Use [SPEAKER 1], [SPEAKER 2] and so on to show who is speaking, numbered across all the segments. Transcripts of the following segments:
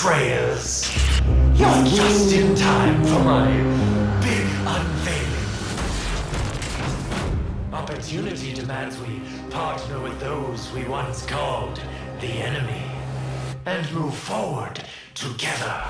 [SPEAKER 1] betrayers. You're just in time for my big unveiling. Opportunity demands we partner with those we once called the enemy and move forward together.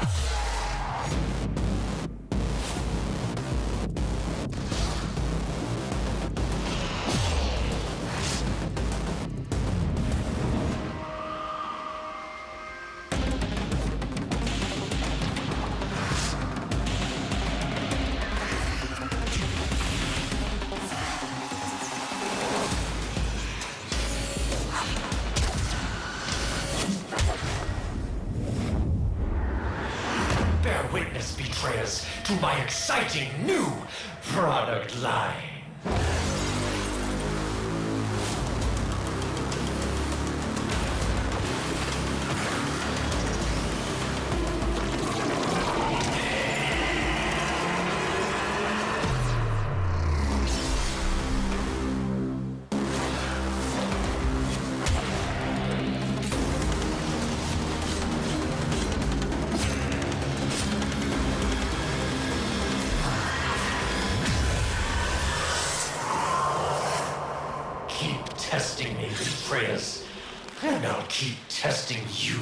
[SPEAKER 1] Bear witness, betrayers, to my exciting new product line. Keep testing me, betrayers, and I'll keep testing you.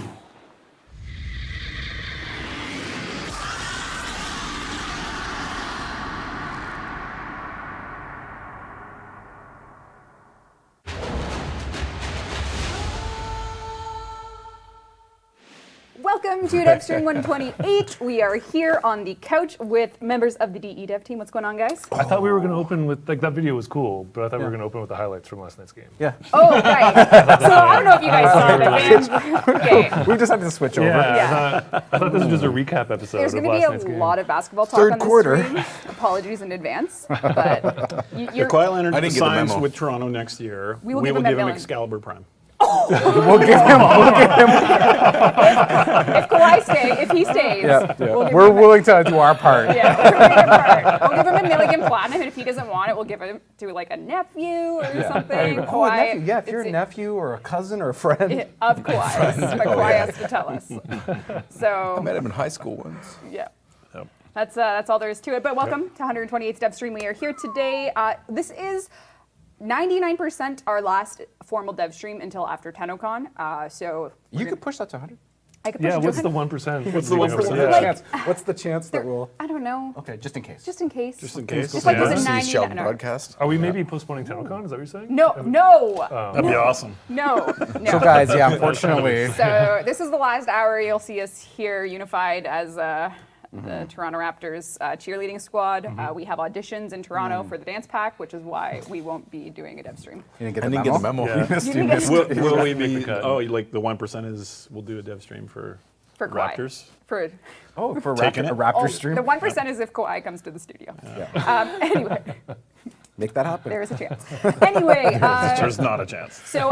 [SPEAKER 2] Welcome to Devstream 128. We are here on the couch with members of the DE Dev team. What's going on, guys?
[SPEAKER 3] I thought we were going to open with, like, that video was cool, but I thought we were going to open with the highlights from last night's game.
[SPEAKER 4] Yeah.
[SPEAKER 2] Oh, right. So I don't know if you guys saw the game.
[SPEAKER 4] We decided to switch over.
[SPEAKER 3] Yeah, I thought this was just a recap episode
[SPEAKER 2] There's
[SPEAKER 3] of
[SPEAKER 2] going to be
[SPEAKER 3] last
[SPEAKER 2] a
[SPEAKER 3] night's game.
[SPEAKER 2] lot of basketball talk
[SPEAKER 4] Third
[SPEAKER 2] on this
[SPEAKER 4] quarter.
[SPEAKER 2] stream. Apologies in advance. But
[SPEAKER 5] The Quiet Lantern
[SPEAKER 4] I didn't get the
[SPEAKER 5] signs
[SPEAKER 4] memo.
[SPEAKER 5] with Toronto next year.
[SPEAKER 2] We will give him that million.
[SPEAKER 5] Excalibur Prime.
[SPEAKER 4] We'll give him.
[SPEAKER 2] if he stays,
[SPEAKER 4] Yeah,
[SPEAKER 2] we'll give
[SPEAKER 4] we're
[SPEAKER 2] him
[SPEAKER 4] willing to do our part.
[SPEAKER 2] Yeah, we'll give him a million platinum, and if he doesn't want it, we'll give it to like a nephew or something.
[SPEAKER 4] Oh, a
[SPEAKER 2] Kawhi-
[SPEAKER 4] nephew. Yeah, if you're a
[SPEAKER 2] it's-
[SPEAKER 4] nephew or a cousin or a friend.
[SPEAKER 2] Of Kawhi's, but Kawhi has to tell us. So
[SPEAKER 6] I met him in high school once.
[SPEAKER 2] yeah. That's all there is to it. But welcome to 128th Devstream. We are here today. This is 99% our last formal Devstream until after TennoCon. So
[SPEAKER 4] You could push that to 100.
[SPEAKER 2] I could push
[SPEAKER 3] Yeah,
[SPEAKER 2] it to
[SPEAKER 3] what's the
[SPEAKER 2] 100.
[SPEAKER 3] 1%?
[SPEAKER 5] What's the 1%?
[SPEAKER 4] Yeah. What's the chance that we'll?
[SPEAKER 2] I don't know.
[SPEAKER 4] Okay, just in case.
[SPEAKER 2] Just in case.
[SPEAKER 5] Just in case.
[SPEAKER 2] Just like
[SPEAKER 3] Yeah.
[SPEAKER 2] there's a
[SPEAKER 6] See
[SPEAKER 2] 90.
[SPEAKER 6] Sheldon
[SPEAKER 2] No,
[SPEAKER 6] broadcast.
[SPEAKER 3] Are we maybe postponing TennoCon? Is that what you're saying?
[SPEAKER 2] no.
[SPEAKER 5] That'd be awesome.
[SPEAKER 2] No.
[SPEAKER 4] So guys, yeah, unfortunately.
[SPEAKER 2] So this is the last hour. You'll see us here unified as the Toronto Raptors cheerleading squad. We have auditions in Toronto for the dance pack, which is why we won't be doing a dev stream.
[SPEAKER 4] You didn't get
[SPEAKER 6] I
[SPEAKER 4] the
[SPEAKER 6] didn't get the memo.
[SPEAKER 3] Yeah.
[SPEAKER 4] You missed
[SPEAKER 5] Will we
[SPEAKER 3] Make
[SPEAKER 5] be?
[SPEAKER 3] the cut.
[SPEAKER 5] Oh, like the 1% is we'll do a dev stream for
[SPEAKER 2] Kawhi.
[SPEAKER 5] Raptors.
[SPEAKER 2] For
[SPEAKER 4] Oh, for
[SPEAKER 5] Taking
[SPEAKER 4] a
[SPEAKER 5] it.
[SPEAKER 4] Raptor
[SPEAKER 2] oh,
[SPEAKER 4] stream.
[SPEAKER 2] the 1% is if Kawhi comes to the studio.
[SPEAKER 4] Yeah.
[SPEAKER 2] Anyway,
[SPEAKER 4] Make that happen.
[SPEAKER 2] there is a chance. Anyway.
[SPEAKER 5] There's not a chance.
[SPEAKER 2] So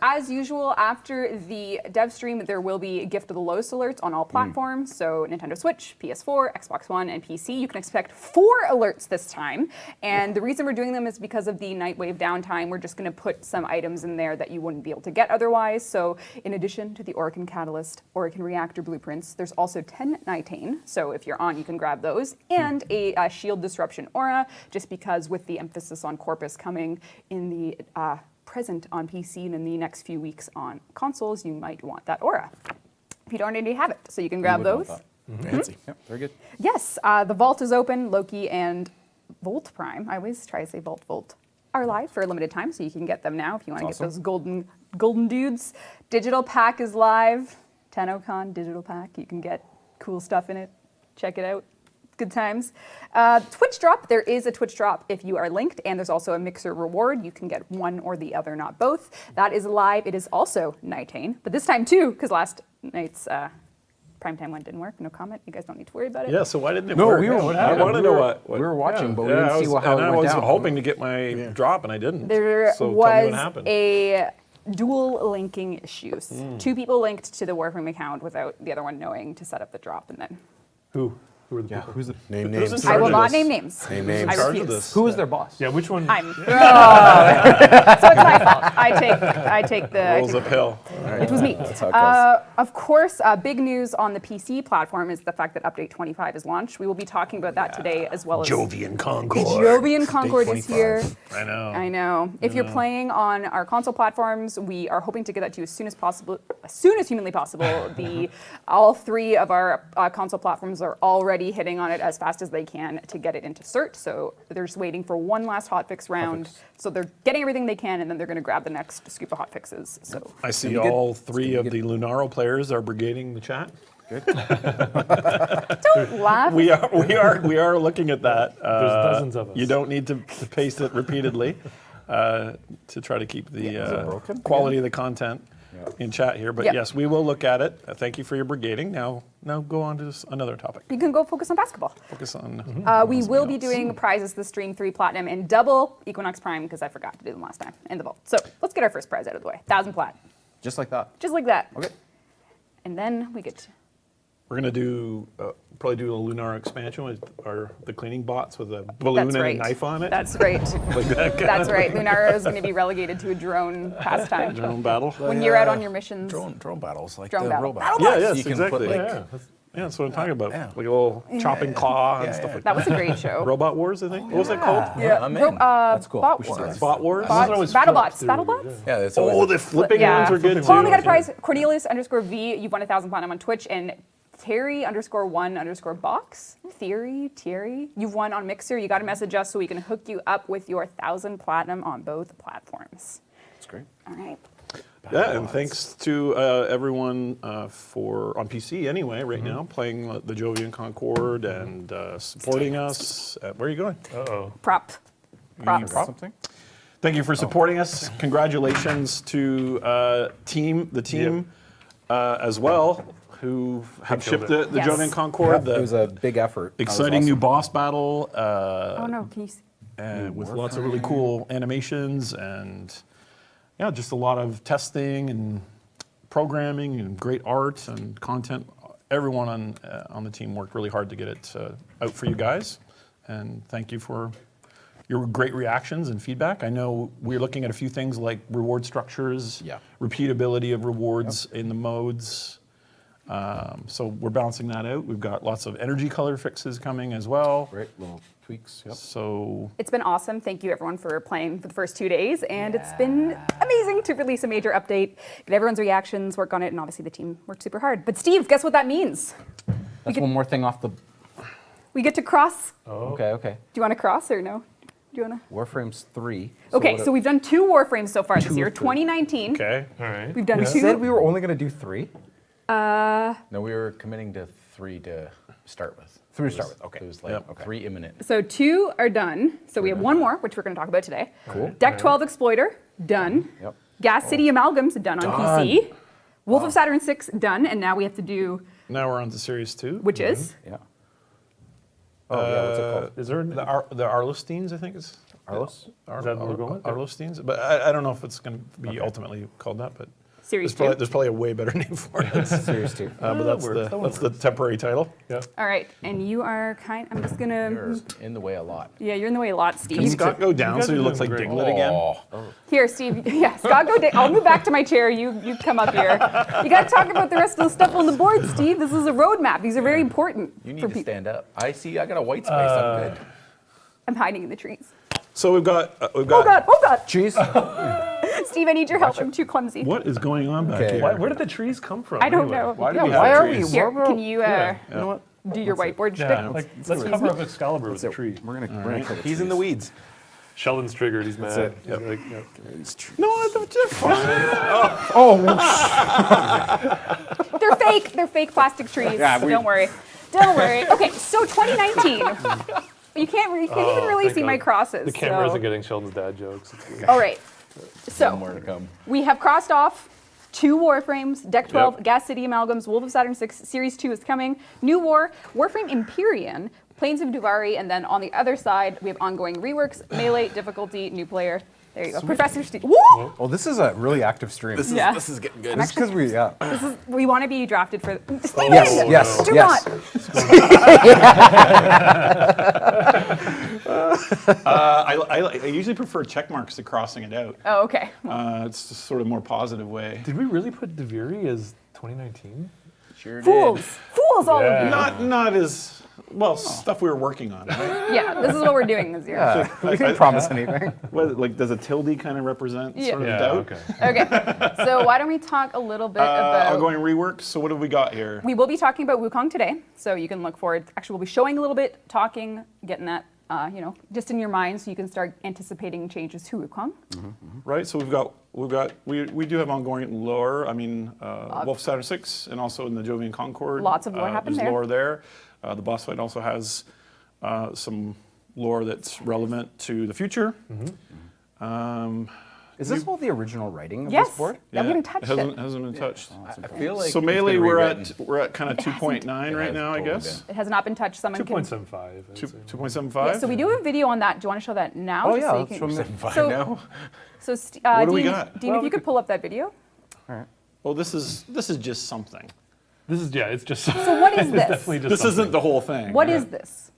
[SPEAKER 2] as usual, after the dev stream, there will be Gift of the Lows alerts on all platforms. So Nintendo Switch, PS4, Xbox One, and PC. You can expect 4 alerts this time. And the reason we're doing them is because of the Nightwave downtime. We're just going to put some items in there that you wouldn't be able to get otherwise. So in addition to the Orokin Catalyst, Orokin Reactor blueprints, there's also 10 Nitane. So if you're on, you can grab those. And a Shield Disruption Aura, just because with the emphasis on Corpus coming in the present on PC and in the next few weeks on consoles, you might want that aura. If you don't already have it, so you can grab those.
[SPEAKER 6] Fancy.
[SPEAKER 4] Yep, very good.
[SPEAKER 2] Yes, the vault is open. Loki and Volt Prime, I always try to say Volt, are live for a limited time, so you can get them now if you want to get those golden dudes. Digital pack is live. TennoCon digital pack. You can get cool stuff in it. Check it out. Good times. Twitch drop. There is a Twitch drop if you are linked, and there's also a Mixer reward. You can get one or the other, not both. That is live. It is also Nitane, but this time too, because last night's primetime one didn't work. No comment. You guys don't need to worry about it.
[SPEAKER 5] Yeah. So why didn't it
[SPEAKER 4] No,
[SPEAKER 5] work?
[SPEAKER 4] we were.
[SPEAKER 5] I want to know what.
[SPEAKER 4] We were watching, but we
[SPEAKER 5] Yeah,
[SPEAKER 4] didn't see how
[SPEAKER 5] and
[SPEAKER 4] it
[SPEAKER 5] I
[SPEAKER 4] went
[SPEAKER 5] was
[SPEAKER 4] down.
[SPEAKER 5] hoping to get my drop, and I didn't.
[SPEAKER 2] There
[SPEAKER 5] so tell me
[SPEAKER 2] was
[SPEAKER 5] what happened.
[SPEAKER 2] a dual linking issues. 2 people linked to the Warframe account without the other one knowing to set up the drop, and then
[SPEAKER 3] Who? Who are the
[SPEAKER 4] Yeah,
[SPEAKER 3] people?
[SPEAKER 4] who's the
[SPEAKER 6] Name
[SPEAKER 5] Who's in
[SPEAKER 6] names.
[SPEAKER 5] charge
[SPEAKER 2] I will
[SPEAKER 5] of
[SPEAKER 2] not
[SPEAKER 5] this?
[SPEAKER 2] name names.
[SPEAKER 6] Name names.
[SPEAKER 2] I
[SPEAKER 5] In charge of
[SPEAKER 2] refuse.
[SPEAKER 5] this?
[SPEAKER 4] Who is their boss?
[SPEAKER 3] Yeah, which one?
[SPEAKER 2] I'm. So it's my fault. I take the. I
[SPEAKER 5] Rolls
[SPEAKER 2] take
[SPEAKER 5] uphill.
[SPEAKER 2] It was me.
[SPEAKER 4] That's how it goes.
[SPEAKER 2] Of course, big news on the PC platform is the fact that Update 25 is launched. We will be talking about that today, as well as
[SPEAKER 5] Jovian Concord.
[SPEAKER 2] Jovian Concord is
[SPEAKER 6] 25.
[SPEAKER 2] here.
[SPEAKER 5] I know.
[SPEAKER 2] I know. If you're playing on our console platforms, we are hoping to get that to you as soon as possible, as soon as humanly possible. All three of our console platforms are already hitting on it as fast as they can to get it into cert. So they're just waiting for one last hotfix round. So they're getting everything they can, and then they're going to grab the next scoop of hotfixes. So
[SPEAKER 5] I see
[SPEAKER 4] Gonna be good.
[SPEAKER 5] all three of the Lunaro players are brigading the chat.
[SPEAKER 2] don't laugh.
[SPEAKER 5] We are looking at that.
[SPEAKER 3] There's dozens of us.
[SPEAKER 5] You don't need to paste it repeatedly to try to keep the
[SPEAKER 4] broken?
[SPEAKER 5] quality of the content in chat here. But
[SPEAKER 2] Yep.
[SPEAKER 5] yes, we will look at it. Thank you for your brigading. Now go on to another topic.
[SPEAKER 2] You can go focus on basketball.
[SPEAKER 5] Focus on.
[SPEAKER 2] We will be doing prizes this stream, 3 Platinum and double Equinox Prime, because I forgot to do them last time in the vault. So let's get our first prize out of the way. 1,000 plat.
[SPEAKER 4] Just like that.
[SPEAKER 2] Just like that.
[SPEAKER 4] Okay.
[SPEAKER 2] And then we get to
[SPEAKER 5] We're gonna do probably do a Lunar expansion with the cleaning bots with a balloon
[SPEAKER 2] That's
[SPEAKER 5] and
[SPEAKER 2] right.
[SPEAKER 5] a knife on it.
[SPEAKER 2] That's right.
[SPEAKER 5] like that kind
[SPEAKER 2] That's
[SPEAKER 5] of
[SPEAKER 2] right. Lunaro is going to be relegated to a drone pastime.
[SPEAKER 5] drone battle.
[SPEAKER 2] When you're out on your missions.
[SPEAKER 6] Drone battles, like
[SPEAKER 2] Drone
[SPEAKER 6] the
[SPEAKER 2] battle.
[SPEAKER 6] robot.
[SPEAKER 5] Yeah, yes,
[SPEAKER 6] You can
[SPEAKER 5] exactly.
[SPEAKER 6] put, like,
[SPEAKER 3] Yeah.
[SPEAKER 5] Yeah, that's what I'm talking about.
[SPEAKER 6] Yeah.
[SPEAKER 5] Like a little chopping claw and stuff like
[SPEAKER 2] That
[SPEAKER 5] that.
[SPEAKER 2] was a great show.
[SPEAKER 5] Robot Wars, I think. What was it called?
[SPEAKER 2] Yeah.
[SPEAKER 4] I'm in. That's cool.
[SPEAKER 2] Bot
[SPEAKER 4] We should do
[SPEAKER 2] Wars.
[SPEAKER 4] that.
[SPEAKER 5] Bot Wars?
[SPEAKER 2] Bots?
[SPEAKER 3] always
[SPEAKER 2] BattleBots.
[SPEAKER 3] flipped through,
[SPEAKER 2] BattleBots?
[SPEAKER 6] Yeah, that's
[SPEAKER 5] Oh,
[SPEAKER 6] always
[SPEAKER 5] the flipping
[SPEAKER 2] Yeah.
[SPEAKER 5] ones were good too.
[SPEAKER 2] Hold on, we got a prize. Cornelius_V, you've won 1,000 platinum on Twitch, and Terry_1_box, Thierry, you've won on Mixer. You got to message us so we can hook you up with your 1,000 platinum on both platforms.
[SPEAKER 4] That's great.
[SPEAKER 2] All right.
[SPEAKER 5] Yeah, and thanks to everyone for on PC anyway right now playing the Jovian Concord and supporting us. Where are you going?
[SPEAKER 3] Uh-oh.
[SPEAKER 2] Props.
[SPEAKER 4] Something?
[SPEAKER 5] Thank you for supporting us. Congratulations to the team as well, who have
[SPEAKER 3] killed
[SPEAKER 5] shipped
[SPEAKER 3] it.
[SPEAKER 5] the
[SPEAKER 2] Yes.
[SPEAKER 5] Jovian Concord.
[SPEAKER 4] It was a big effort. That was
[SPEAKER 5] exciting new
[SPEAKER 4] awesome.
[SPEAKER 5] boss battle
[SPEAKER 2] Oh, no. Can you see?
[SPEAKER 5] with lots of really cool animations and just a lot of testing and programming and great art and content. Everyone on the team worked really hard to get it out for you guys, and thank you for your great reactions and feedback. I know we're looking at a few things like reward structures, repeatability of rewards in the modes. So we're balancing that out. We've got lots of energy color fixes coming as well.
[SPEAKER 4] Great little tweaks. Yep.
[SPEAKER 5] So
[SPEAKER 2] It's been awesome. Thank you, everyone, for playing for the first 2 days. And it's been amazing to release a major update, get everyone's reactions, work on it, and obviously the team worked super hard. But Steve, guess what that means?
[SPEAKER 4] That's one more thing off the.
[SPEAKER 2] We get to cross.
[SPEAKER 4] Okay.
[SPEAKER 2] Do you want to cross or no? Do you want to?
[SPEAKER 4] Warframes 3.
[SPEAKER 2] Okay, so we've done 2 Warframes so far this year.
[SPEAKER 4] of them.
[SPEAKER 2] 2019.
[SPEAKER 5] okay.
[SPEAKER 3] All right.
[SPEAKER 2] We've done
[SPEAKER 4] We
[SPEAKER 2] 2.
[SPEAKER 4] said we were only going to do 3.
[SPEAKER 7] No, we were committing to 3 to start with.
[SPEAKER 4] 3 to start with. Okay.
[SPEAKER 7] It was like
[SPEAKER 5] Yep.
[SPEAKER 7] 3 imminent.
[SPEAKER 2] So 2 are done. So we have 1 more, which we're going to talk about today.
[SPEAKER 4] Cool.
[SPEAKER 2] Deck 12 Exploiter, done.
[SPEAKER 4] Yep.
[SPEAKER 2] Gas City Amalgams, done on PC. Wolf of Saturn 6, done. And now we have to do,
[SPEAKER 5] Now we're on to series 2.
[SPEAKER 2] which is?
[SPEAKER 4] Yeah. Oh, yeah. What's it called?
[SPEAKER 3] Is there
[SPEAKER 5] The Arlesteins, I think is.
[SPEAKER 4] Arlos?
[SPEAKER 3] Is that what we're going with?
[SPEAKER 5] Arlesteins, but I don't know if it's going to be ultimately called that, but
[SPEAKER 2] Series
[SPEAKER 5] there's probably a way better name for it.
[SPEAKER 4] Series 2.
[SPEAKER 5] But that's the temporary title.
[SPEAKER 3] Yeah.
[SPEAKER 2] All right, and you are I'm just gonna,
[SPEAKER 7] You're in the way a lot.
[SPEAKER 2] yeah, you're in the way a lot, Steve.
[SPEAKER 5] Can Scott go down
[SPEAKER 3] guys
[SPEAKER 5] so he
[SPEAKER 3] are
[SPEAKER 5] looks
[SPEAKER 3] doing
[SPEAKER 5] like
[SPEAKER 3] great.
[SPEAKER 5] Diglett again?
[SPEAKER 2] Here, Steve, yeah, Scott, go down. I'll move back to my chair, you come up here. You gotta talk about the rest of the stuff on the board, Steve. This is a roadmap. These are very important.
[SPEAKER 7] You need
[SPEAKER 2] for
[SPEAKER 7] to
[SPEAKER 2] people.
[SPEAKER 7] stand up. I see. I got a white space. I'm good.
[SPEAKER 2] I'm hiding in the trees.
[SPEAKER 5] So we've got
[SPEAKER 2] Oh God,
[SPEAKER 4] Cheese?
[SPEAKER 2] Steve, I need your help, I'm too clumsy.
[SPEAKER 5] what is going on back
[SPEAKER 4] Okay.
[SPEAKER 5] here?
[SPEAKER 3] Where did the trees come from?
[SPEAKER 2] I don't
[SPEAKER 3] anyway?
[SPEAKER 2] know.
[SPEAKER 5] Why do
[SPEAKER 2] Yeah,
[SPEAKER 5] we have
[SPEAKER 4] why are
[SPEAKER 5] trees?
[SPEAKER 4] we-
[SPEAKER 2] Here, can you
[SPEAKER 3] Yeah.
[SPEAKER 4] You know what?
[SPEAKER 2] do your whiteboard
[SPEAKER 3] Yeah,
[SPEAKER 2] shtick?
[SPEAKER 3] like, let's cover up Excalibur with a tree.
[SPEAKER 4] We're gonna kill the
[SPEAKER 6] He's in the weeds.
[SPEAKER 3] Sheldon's triggered. He's mad.
[SPEAKER 4] it.
[SPEAKER 3] He's like, yep.
[SPEAKER 5] No, they're fine.
[SPEAKER 2] They're fake plastic trees, so don't worry. Don't worry. Okay, so 2019. You can't even really
[SPEAKER 3] thank
[SPEAKER 2] see my
[SPEAKER 3] God.
[SPEAKER 2] crosses.
[SPEAKER 3] The camera
[SPEAKER 2] so.
[SPEAKER 3] isn't getting Sheldon's dad jokes. It's good.
[SPEAKER 2] All right.
[SPEAKER 7] More
[SPEAKER 2] So
[SPEAKER 7] to come.
[SPEAKER 2] we have crossed off 2 Warframes, Deck 12,
[SPEAKER 3] Yep.
[SPEAKER 2] Gas City Amalgams, Wolf of Saturn 6, Series 2 is coming, New War, Warframe Empyrean, Plains of Duvari, and then on the other side, we have ongoing reworks, melee, difficulty, new player. There you go. Professor Steve. Woo!
[SPEAKER 4] Oh, this is a really active stream.
[SPEAKER 2] Yeah.
[SPEAKER 6] This is getting good.
[SPEAKER 4] This is because we,
[SPEAKER 2] We want to be drafted for.
[SPEAKER 4] Yes, yes,
[SPEAKER 2] Do
[SPEAKER 4] yes.
[SPEAKER 2] not.
[SPEAKER 5] I usually prefer check marks to crossing it out.
[SPEAKER 2] Oh, okay.
[SPEAKER 5] It's just sort of more positive way.
[SPEAKER 3] Did we really put Deviri as 2019?
[SPEAKER 7] Sure
[SPEAKER 2] Fools! Fools, all of
[SPEAKER 3] Yeah.
[SPEAKER 2] you!
[SPEAKER 5] Not as well stuff we were working on. Right?
[SPEAKER 2] Yeah, this is what we're doing this year.
[SPEAKER 4] We didn't promise anything.
[SPEAKER 5] What, like, does a tilde kind of represent sort of
[SPEAKER 3] Yeah,
[SPEAKER 5] doubt?
[SPEAKER 3] okay.
[SPEAKER 2] Okay, so why don't we talk a little bit about...
[SPEAKER 5] Ongoing rework. So what have we got here?
[SPEAKER 2] We will be talking about Wukong today, so you can look forward. Actually, we'll be showing a little bit, talking, getting that, just in your mind, so you can start anticipating changes to Wukong.
[SPEAKER 5] Right. So we do have ongoing lore. I mean, Wolf Saturn 6, and also in the Jovian Concord.
[SPEAKER 2] Lots of lore happened
[SPEAKER 5] there's
[SPEAKER 2] there.
[SPEAKER 5] lore there. The boss fight also has some lore that's relevant to the future.
[SPEAKER 4] Is this all the original writing of
[SPEAKER 2] Yes,
[SPEAKER 4] this board?
[SPEAKER 2] we haven't touched it.
[SPEAKER 5] Hasn't been touched.
[SPEAKER 7] I feel like
[SPEAKER 5] So
[SPEAKER 7] it's
[SPEAKER 5] melee,
[SPEAKER 7] been
[SPEAKER 5] we're
[SPEAKER 7] rewritten.
[SPEAKER 5] at kind of 2.9 right
[SPEAKER 7] has
[SPEAKER 5] now, I
[SPEAKER 7] totally
[SPEAKER 5] guess.
[SPEAKER 2] It has not been touched. Someone can...
[SPEAKER 3] 2.75. I'd say.
[SPEAKER 5] 2.75.
[SPEAKER 2] Yeah, so we do have a video on that. Do you want to show that now?
[SPEAKER 4] Oh,
[SPEAKER 2] just
[SPEAKER 4] yeah,
[SPEAKER 2] so you
[SPEAKER 4] let's
[SPEAKER 2] can...
[SPEAKER 4] show me.
[SPEAKER 7] Fine
[SPEAKER 2] So-
[SPEAKER 7] now.
[SPEAKER 2] So,
[SPEAKER 5] What do we
[SPEAKER 2] Dean,
[SPEAKER 5] got?
[SPEAKER 2] Dean, if you could pull up that video.
[SPEAKER 5] Well, this is just something.
[SPEAKER 3] This is, it's just.
[SPEAKER 2] So what is
[SPEAKER 3] it's
[SPEAKER 2] this?
[SPEAKER 3] definitely just
[SPEAKER 5] This
[SPEAKER 3] something.
[SPEAKER 5] isn't the whole thing.
[SPEAKER 2] What is this?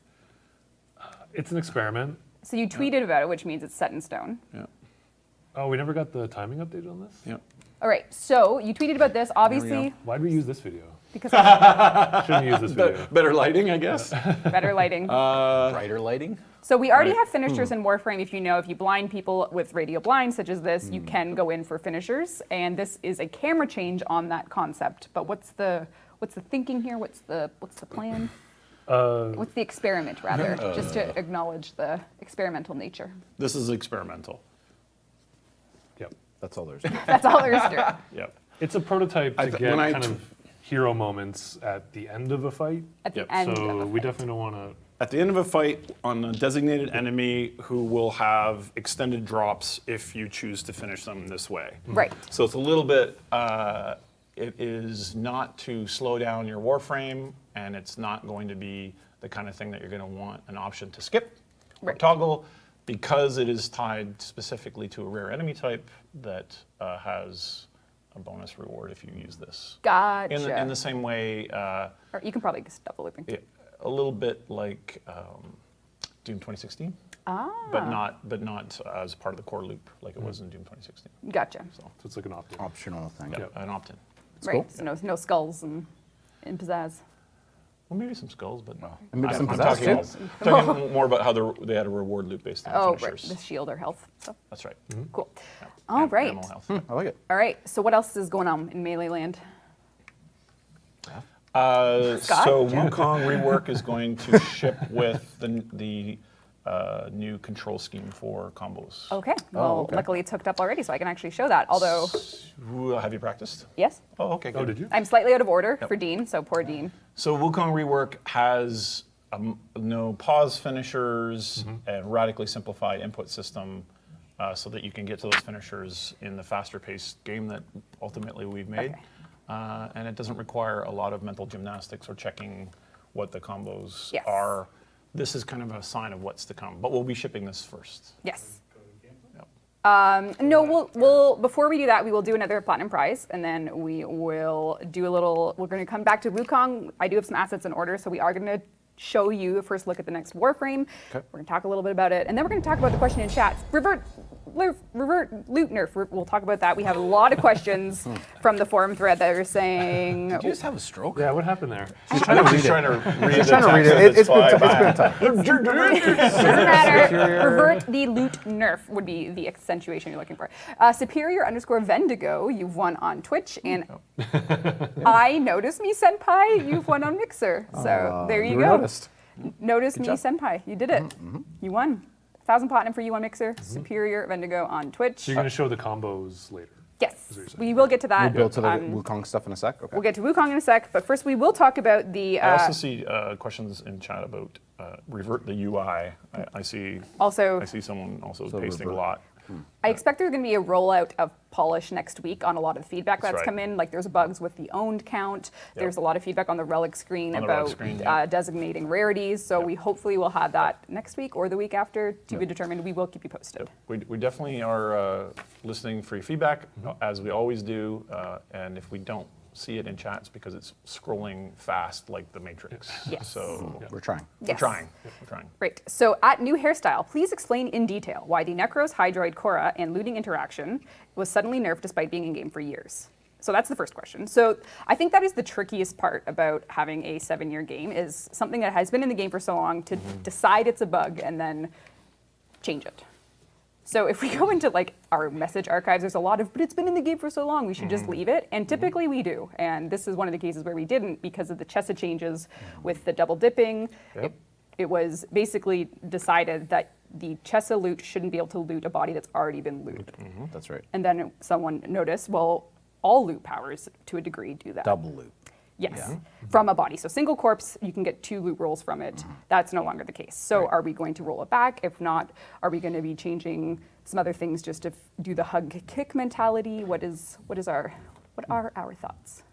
[SPEAKER 3] It's an experiment.
[SPEAKER 2] So you tweeted about it, which means it's set in stone.
[SPEAKER 5] Yeah.
[SPEAKER 3] Oh, we never got the timing update on this?
[SPEAKER 5] Yeah.
[SPEAKER 2] All right, so you tweeted about this, obviously,
[SPEAKER 3] Why'd we use this video?
[SPEAKER 2] because
[SPEAKER 3] Shouldn't use this video.
[SPEAKER 5] Better lighting, I guess.
[SPEAKER 2] better lighting.
[SPEAKER 7] Brighter lighting.
[SPEAKER 2] So we already
[SPEAKER 5] Right.
[SPEAKER 2] have finishers in Warframe. If you blind people with radio blind, such as this, you can go in for finishers. And this is a camera change on that concept. But what's the thinking here? What's the plan? What's the experiment, rather? Just to acknowledge the experimental nature.
[SPEAKER 5] This is experimental.
[SPEAKER 3] Yep.
[SPEAKER 4] That's all there's.
[SPEAKER 2] That's all there is to it.
[SPEAKER 5] Yep.
[SPEAKER 3] It's a prototype to get
[SPEAKER 5] when I
[SPEAKER 3] kind of hero moments at the end of a fight.
[SPEAKER 2] At the
[SPEAKER 5] Yep.
[SPEAKER 2] end
[SPEAKER 3] So
[SPEAKER 2] of a
[SPEAKER 3] we
[SPEAKER 2] fight.
[SPEAKER 3] definitely don't want to.
[SPEAKER 5] At the end of a fight on a designated enemy who will have extended drops if you choose to finish them this way.
[SPEAKER 2] Right.
[SPEAKER 5] So it's a little bit, it is not to slow down your Warframe, and it's not going to be the kind of thing that you're going to want an option to skip or
[SPEAKER 2] Right.
[SPEAKER 5] toggle, because it is tied specifically to a rare enemy type that has a bonus reward if you use this.
[SPEAKER 2] Gotcha.
[SPEAKER 5] In the same way,
[SPEAKER 2] Or you can probably just double looping.
[SPEAKER 5] yeah, a little bit like Doom 2016, but not as part of the core loop like it was in Doom 2016.
[SPEAKER 2] Gotcha.
[SPEAKER 3] So it's like an opt-in.
[SPEAKER 4] Optional thing.
[SPEAKER 5] Yeah, an opt-in.
[SPEAKER 2] Right.
[SPEAKER 4] cool.
[SPEAKER 2] So no skulls and pizzazz.
[SPEAKER 5] Well, maybe some skulls, but no.
[SPEAKER 4] And maybe some
[SPEAKER 5] I'm
[SPEAKER 4] pizzazz,
[SPEAKER 5] talking more about how they had a reward loop based on
[SPEAKER 2] Oh, right.
[SPEAKER 5] finishers.
[SPEAKER 2] The shield or health stuff.
[SPEAKER 5] That's right.
[SPEAKER 2] Cool. All right.
[SPEAKER 5] Animal health.
[SPEAKER 4] I like it.
[SPEAKER 2] All right. So what else is going on in Melee Land? Scott?
[SPEAKER 5] So Wukong rework is going to ship with the new control scheme for combos.
[SPEAKER 2] Okay. Well,
[SPEAKER 4] okay.
[SPEAKER 2] luckily it's hooked up already, so I can actually show that. Although,
[SPEAKER 5] Have you practiced?
[SPEAKER 2] yes,
[SPEAKER 5] Oh, okay. Good.
[SPEAKER 3] Oh, did you?
[SPEAKER 2] I'm slightly out of order for Dean, so poor Dean.
[SPEAKER 5] So Wukong rework has no pause finishers and radically simplified input system, so that you can get to those finishers in the faster paced game that ultimately we've made.
[SPEAKER 2] Okay.
[SPEAKER 5] And it doesn't require a lot of mental gymnastics or checking what the combos
[SPEAKER 2] Yes.
[SPEAKER 5] are. This is kind of a sign of what's to come, but we'll be shipping this first.
[SPEAKER 2] Yes.
[SPEAKER 5] Yep.
[SPEAKER 2] No, we'll before we do that, we will do another platinum prize, and then we will do a little. We're going to come back to Wukong. I do have some assets in order, so we are going to show you a first look at the next Warframe.
[SPEAKER 4] Okay.
[SPEAKER 2] We're going to talk a little bit about it, and then we're going to talk about the question in chat. Revert loot nerf. We'll talk about that. We have a lot of questions from the forum thread that are saying.
[SPEAKER 7] Did you just have a stroke?
[SPEAKER 3] Yeah, what happened there?
[SPEAKER 5] She's trying to read it.
[SPEAKER 4] Trying to read it. It's been tough.
[SPEAKER 2] Doesn't matter. Revert the loot nerf would be the accentuation you're looking for. Superior_Vendigo, you've won on Twitch, and I notice me senpai, you've won on Mixer. So there you go.
[SPEAKER 4] Noticed.
[SPEAKER 2] Notice me senpai, you did it. You won. 1,000 platinum for you on Mixer. Superior Vendigo on Twitch.
[SPEAKER 3] So you're going to show the combos later.
[SPEAKER 2] Yes,
[SPEAKER 3] what you're saying.
[SPEAKER 2] we will get to that.
[SPEAKER 4] We'll build to the Wukong stuff in a sec. Okay.
[SPEAKER 2] We'll get to Wukong in a sec, but first we will talk about the.
[SPEAKER 5] I also see questions in chat about revert the UI. I see someone also pasting a
[SPEAKER 4] revert.
[SPEAKER 5] lot.
[SPEAKER 2] I expect there's going to be a rollout of polish next week on a lot of the feedback that's
[SPEAKER 5] right.
[SPEAKER 2] come in. Like there's bugs with the owned count.
[SPEAKER 5] Yep.
[SPEAKER 2] There's a lot of feedback on the relic screen
[SPEAKER 5] On the relic
[SPEAKER 2] about
[SPEAKER 5] screen, yeah.
[SPEAKER 2] designating rarities. So we hopefully will have that next week or the week after to be determined. We will keep you posted.
[SPEAKER 5] We definitely are listening for your feedback, as we always do. And if we don't see it in chats because it's scrolling fast like the Matrix.
[SPEAKER 2] Yes.
[SPEAKER 5] So
[SPEAKER 4] We're trying.
[SPEAKER 5] we're
[SPEAKER 2] Yes.
[SPEAKER 5] trying. We're trying.
[SPEAKER 2] Great. So at new hairstyle, please explain in detail why the Necros, Hydroid, Korra, and looting interaction was suddenly nerfed despite being in game for years. So that's the first question. So I think that is the trickiest part about having a 7-year game is something that has been in the game for so long to decide it's a bug and then change it. So if we go into like our message archives, there's a lot of, but it's been in the game for so long, we should just leave it. And typically we do. And this is one of the cases where we didn't because of the Chessa changes with the double dipping.
[SPEAKER 5] Yep.
[SPEAKER 2] It was basically decided that the Chessa loot shouldn't be able to loot a body that's already been looted.
[SPEAKER 4] That's right.
[SPEAKER 2] And then someone noticed, well, all loot powers to a degree do that.
[SPEAKER 4] Double loot.
[SPEAKER 2] Yes, from a body. So single corpse, you can get 2 loot rolls from it. That's no longer the case. So are we going to roll it back? If not, are we going to be changing some other things just to do the hug kick mentality? What are our thoughts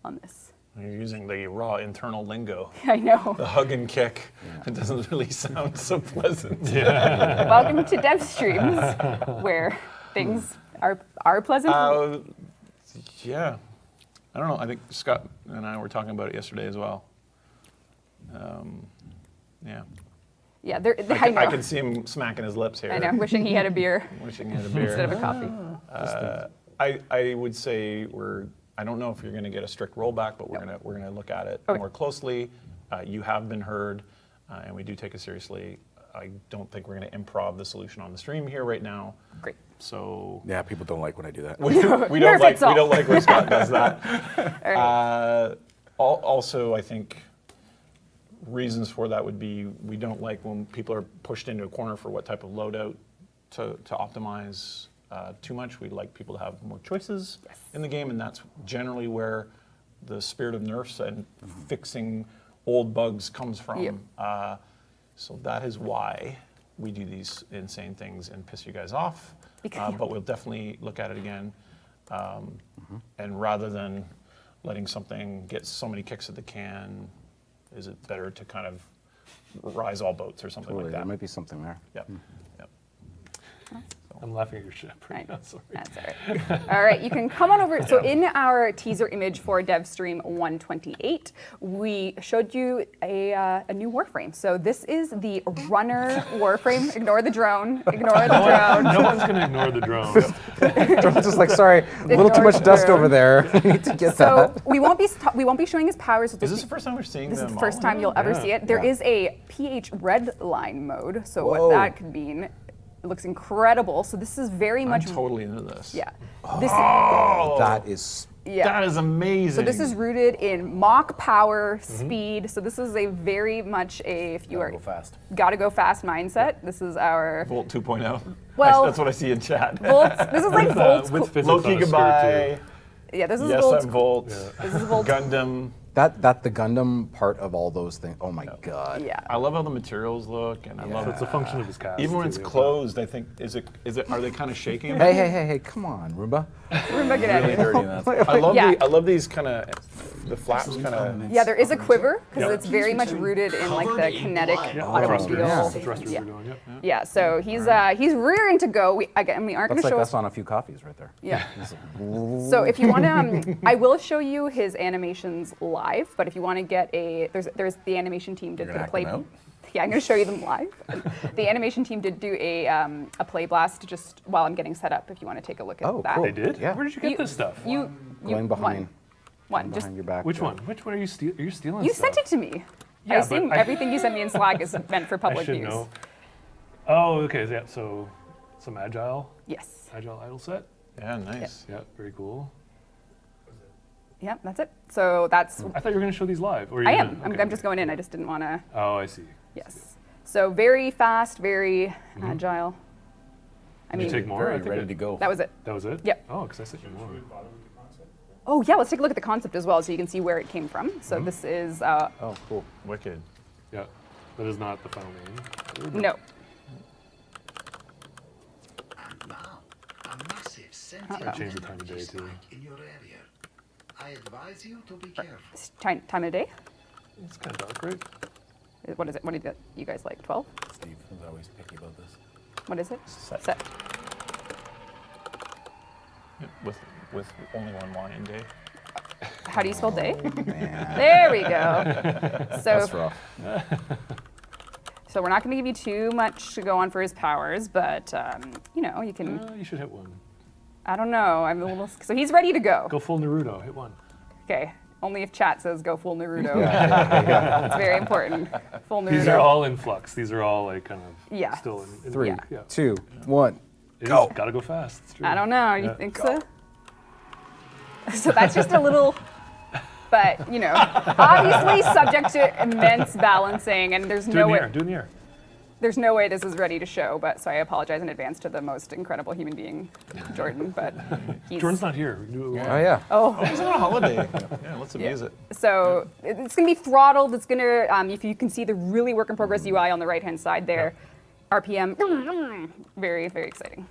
[SPEAKER 2] on this?
[SPEAKER 5] You're using the raw internal lingo.
[SPEAKER 2] I know.
[SPEAKER 5] The hug and kick. It doesn't really sound so pleasant.
[SPEAKER 2] Welcome to Devstreams, where things are pleasant.
[SPEAKER 5] Yeah. I don't know. I think Scott and I were talking about it yesterday as well. Yeah.
[SPEAKER 2] Yeah, I know.
[SPEAKER 5] I can see him smacking his lips here.
[SPEAKER 2] I know, wishing he had a beer
[SPEAKER 5] Wishing he had a beer.
[SPEAKER 2] instead of a coffee.
[SPEAKER 5] I would say I don't know if you're going to get a strict rollback, but we're going to look at it
[SPEAKER 2] Okay.
[SPEAKER 5] more closely. You have been heard, and we do take it seriously. I don't think we're going to improv the solution on the stream here right now.
[SPEAKER 2] Great.
[SPEAKER 5] So
[SPEAKER 6] Yeah, people don't like when I do that.
[SPEAKER 5] we don't like when Scott does that.
[SPEAKER 2] All right.
[SPEAKER 5] Also, I think reasons for that would be we don't like when people are pushed into a corner for what type of loadout to optimize too much. We'd like people to have more choices in the game, and that's generally where the spirit of nerfs and fixing old bugs comes from.
[SPEAKER 2] Yep.
[SPEAKER 5] So that is why we do these insane things and piss you guys off.
[SPEAKER 2] Because-
[SPEAKER 5] But we'll definitely look at it again. And rather than letting something get so many kicks at the can, is it better to kind of rise all boats or something
[SPEAKER 4] Totally.
[SPEAKER 5] like
[SPEAKER 4] There
[SPEAKER 5] that?
[SPEAKER 4] might be something there.
[SPEAKER 5] Yep. Yep.
[SPEAKER 3] I'm laughing at your shit
[SPEAKER 2] I
[SPEAKER 3] right
[SPEAKER 2] know.
[SPEAKER 3] now, sorry.
[SPEAKER 2] That's all right. All right, you can come on over. So in our teaser image for Devstream 128, we showed you a new Warframe. So this is the runner Warframe. Ignore the drone. Ignore the drone.
[SPEAKER 3] No one's going to ignore the drone.
[SPEAKER 4] Drone's just like, sorry, a little too much dust over there. We need to get
[SPEAKER 2] So
[SPEAKER 4] that.
[SPEAKER 2] we won't be showing his powers.
[SPEAKER 5] Is this the first time we're seeing
[SPEAKER 2] This is
[SPEAKER 5] them
[SPEAKER 2] the first
[SPEAKER 5] all?
[SPEAKER 2] time you'll ever
[SPEAKER 3] Yeah.
[SPEAKER 2] see it. There
[SPEAKER 4] Yeah.
[SPEAKER 2] is a pH red line mode. So
[SPEAKER 4] Whoa.
[SPEAKER 2] what that could mean, it looks incredible. So this is very
[SPEAKER 5] I'm
[SPEAKER 2] much
[SPEAKER 5] totally into this.
[SPEAKER 2] yeah. This
[SPEAKER 4] That is
[SPEAKER 2] yeah.
[SPEAKER 5] That is amazing.
[SPEAKER 2] So this is rooted in mock power, speed. So this is a very much a if you
[SPEAKER 7] Gotta
[SPEAKER 2] are
[SPEAKER 7] go fast.
[SPEAKER 2] gotta go fast mindset. This is our
[SPEAKER 5] Volt 2.0.
[SPEAKER 2] Well-
[SPEAKER 5] that's what I see in chat.
[SPEAKER 2] Volts. This is like Volts.
[SPEAKER 3] with physics
[SPEAKER 5] Loki,
[SPEAKER 3] on a skirt,
[SPEAKER 5] goodbye.
[SPEAKER 2] Yeah, this is
[SPEAKER 5] Yes,
[SPEAKER 2] Volts.
[SPEAKER 5] I'm Volt.
[SPEAKER 2] This is Volts.
[SPEAKER 5] Gundam.
[SPEAKER 4] that the Gundam part of all those things. Oh my god.
[SPEAKER 2] Yeah.
[SPEAKER 5] I love how the materials look, and I love
[SPEAKER 3] So it's a function of his cast.
[SPEAKER 5] even when it's
[SPEAKER 3] too.
[SPEAKER 5] closed. I think are they kind of shaking?
[SPEAKER 4] Hey, come on, Roomba.
[SPEAKER 2] Roomba, get out of
[SPEAKER 7] Really
[SPEAKER 2] here.
[SPEAKER 7] dirty in that.
[SPEAKER 2] Yeah.
[SPEAKER 5] I love these kind of the flaps kind of.
[SPEAKER 2] Yeah, there is a quiver because
[SPEAKER 3] Yeah.
[SPEAKER 2] it's very much rooted in like the kinetic automobile.
[SPEAKER 3] The thrusters
[SPEAKER 2] Yeah.
[SPEAKER 3] are going, yep.
[SPEAKER 2] Yeah, so he's rearing to go. We aren't
[SPEAKER 4] That's
[SPEAKER 2] going to
[SPEAKER 4] like
[SPEAKER 2] show
[SPEAKER 4] us on a few coffees right there.
[SPEAKER 2] Yeah. So if you want to, I will show you his animations live. But if you want to get there's the animation team did
[SPEAKER 6] You're
[SPEAKER 2] put
[SPEAKER 6] gonna
[SPEAKER 2] a play.
[SPEAKER 6] act them
[SPEAKER 2] Yeah, I'm going to show you them live. The animation team did do a play blast just while I'm getting set up. If you want to take a look at
[SPEAKER 4] Oh,
[SPEAKER 2] that.
[SPEAKER 4] cool.
[SPEAKER 3] They did?
[SPEAKER 4] Yeah.
[SPEAKER 3] Where did you get this stuff?
[SPEAKER 2] You
[SPEAKER 4] Going behind,
[SPEAKER 2] one. Just
[SPEAKER 4] behind your back.
[SPEAKER 3] Which
[SPEAKER 4] yeah.
[SPEAKER 3] one? Which one are you stealing? Are you stealing
[SPEAKER 2] you
[SPEAKER 3] stuff?
[SPEAKER 2] sent it to me. I
[SPEAKER 3] Yeah,
[SPEAKER 2] assume
[SPEAKER 3] but I-
[SPEAKER 2] everything you send me in Slack is meant for
[SPEAKER 3] I
[SPEAKER 2] public
[SPEAKER 3] should
[SPEAKER 2] use.
[SPEAKER 3] know. Oh, okay. Yeah, so some agile
[SPEAKER 2] Yes.
[SPEAKER 3] idle set.
[SPEAKER 5] Yeah, nice.
[SPEAKER 3] Yeah, very cool.
[SPEAKER 2] Yeah, that's it. So that's.
[SPEAKER 3] I thought you were going to show these live. Or
[SPEAKER 2] I
[SPEAKER 3] you
[SPEAKER 2] am.
[SPEAKER 3] gonna-
[SPEAKER 2] I'm,
[SPEAKER 3] okay.
[SPEAKER 2] I'm just going in. I just didn't want to.
[SPEAKER 3] Oh, I see.
[SPEAKER 2] Yes. So very fast, very agile. I
[SPEAKER 3] Did you
[SPEAKER 2] mean,
[SPEAKER 3] take more? I
[SPEAKER 7] Very
[SPEAKER 3] think
[SPEAKER 7] ready to go.
[SPEAKER 2] that was it.
[SPEAKER 3] That was it?
[SPEAKER 2] Yep.
[SPEAKER 3] Oh, because I sent you more.
[SPEAKER 2] Oh yeah, let's take a look at the concept as well, so you can see where it came from. So this is
[SPEAKER 4] Oh, cool.
[SPEAKER 5] Wicked.
[SPEAKER 3] Yeah. That is not the final name.
[SPEAKER 2] no.
[SPEAKER 1] And now, a massive
[SPEAKER 3] I
[SPEAKER 1] sentient
[SPEAKER 3] changed the time of day
[SPEAKER 1] energy
[SPEAKER 3] too.
[SPEAKER 1] spike in your area. I advise you to be careful.
[SPEAKER 2] It's time of day.
[SPEAKER 3] It's kind of dark, right?
[SPEAKER 2] What is it? What do you guys like? 12?
[SPEAKER 7] Steve is always picky about this.
[SPEAKER 2] What is it?
[SPEAKER 5] Set. With only one lion day.
[SPEAKER 2] How do you spell day?
[SPEAKER 4] Man,
[SPEAKER 2] There we go. So,
[SPEAKER 4] that's rough.
[SPEAKER 2] so we're not going to give you too much to go on for his powers, but you know, you can.
[SPEAKER 3] You should hit one.
[SPEAKER 2] I don't know. I'm a little. So he's ready to go.
[SPEAKER 3] Go full Naruto. Hit one.
[SPEAKER 2] Okay. Only if chat says go full Naruto.
[SPEAKER 4] Yeah.
[SPEAKER 2] It's very important. Full Naruto.
[SPEAKER 3] These are all in flux. These are all like kind of
[SPEAKER 2] Yeah.
[SPEAKER 3] still in
[SPEAKER 4] 3,
[SPEAKER 3] Yeah.
[SPEAKER 4] 2, 1.
[SPEAKER 3] Go. Gotta go fast. It's true.
[SPEAKER 2] I don't know. You
[SPEAKER 3] Yeah.
[SPEAKER 2] think so? So that's just a little. But you know, obviously subject to immense balancing, and there's
[SPEAKER 3] Do it
[SPEAKER 2] no
[SPEAKER 3] in the
[SPEAKER 2] way.
[SPEAKER 3] air. Do it in the air.
[SPEAKER 2] There's no way this is ready to show, but so I apologize in advance to the most incredible human being, Jordan. But he's
[SPEAKER 3] Jordan's not here. We can do it.
[SPEAKER 4] Oh, yeah.
[SPEAKER 5] He's on a holiday. Yeah, let's abuse it.
[SPEAKER 2] so it's going to be throttled. It's going to, if you can see the really work in progress UI on the right hand side there, RPM, very very exciting.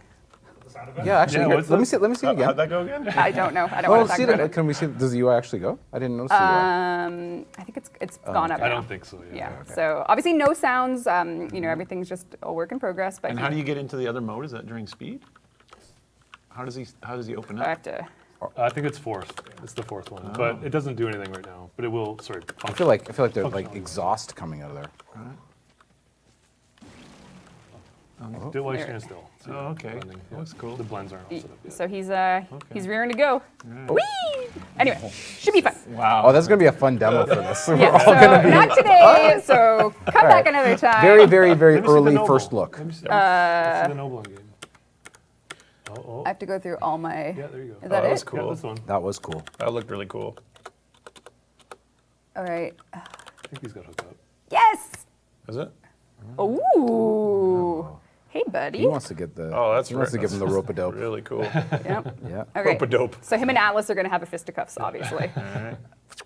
[SPEAKER 4] Yeah, actually,
[SPEAKER 3] Yeah,
[SPEAKER 4] here,
[SPEAKER 3] what's
[SPEAKER 4] let me
[SPEAKER 3] this?
[SPEAKER 4] see it again.
[SPEAKER 5] How'd that go again?
[SPEAKER 2] I don't know. I don't
[SPEAKER 4] Oh,
[SPEAKER 2] want to talk
[SPEAKER 4] see
[SPEAKER 2] about
[SPEAKER 4] that.
[SPEAKER 2] it.
[SPEAKER 4] Can we see? Does the UI actually go? I didn't notice the UI.
[SPEAKER 2] I think it's gone up.
[SPEAKER 3] I
[SPEAKER 2] now.
[SPEAKER 3] don't think so.
[SPEAKER 2] Yeah. So obviously no sounds. You know, everything's just a work in progress. But
[SPEAKER 5] And how do you get into the other mode? Is that during speed? How does he open
[SPEAKER 2] I
[SPEAKER 5] up?
[SPEAKER 2] have to.
[SPEAKER 3] I think it's fourth. It's the fourth one, but it doesn't do anything right now. But it will. Sorry.
[SPEAKER 4] I feel like there's like
[SPEAKER 3] Functional.
[SPEAKER 4] exhaust coming out of there.
[SPEAKER 3] Do it while you're
[SPEAKER 2] There.
[SPEAKER 3] standing still. So
[SPEAKER 5] Oh, okay.
[SPEAKER 3] blending. Yeah.
[SPEAKER 5] Looks cool.
[SPEAKER 3] The blends aren't all set up yet.
[SPEAKER 2] So he's rearing to go. Whee! Anyway, should be fun.
[SPEAKER 5] Wow.
[SPEAKER 4] Oh, that's gonna be a fun demo for this. We're
[SPEAKER 2] Yeah,
[SPEAKER 4] all
[SPEAKER 2] so
[SPEAKER 4] gonna be
[SPEAKER 2] not today. So come
[SPEAKER 4] All
[SPEAKER 2] back
[SPEAKER 4] right.
[SPEAKER 2] another time.
[SPEAKER 4] very, very, very
[SPEAKER 3] Let me see the
[SPEAKER 4] early
[SPEAKER 3] Noble.
[SPEAKER 4] first look.
[SPEAKER 3] Let me see the Noble in game. Oh,
[SPEAKER 2] I have to go through all my.
[SPEAKER 3] yeah, there you go.
[SPEAKER 2] Is that
[SPEAKER 5] that
[SPEAKER 2] it?
[SPEAKER 5] was
[SPEAKER 3] Yeah,
[SPEAKER 5] cool.
[SPEAKER 3] that's the one.
[SPEAKER 4] That was cool.
[SPEAKER 5] That looked really cool.
[SPEAKER 2] All right.
[SPEAKER 3] I think he's got hooked up.
[SPEAKER 2] Yes.
[SPEAKER 5] Is it?
[SPEAKER 2] Ooh. Hey, buddy.
[SPEAKER 4] He wants to get the.
[SPEAKER 5] Oh, that's
[SPEAKER 4] He wants to give him the rope a dope.
[SPEAKER 5] Really cool.
[SPEAKER 2] Yep.
[SPEAKER 4] Yeah.
[SPEAKER 2] Okay.
[SPEAKER 5] Rope-a-dope.
[SPEAKER 2] So him and Atlas are going to have a fisticuffs, obviously.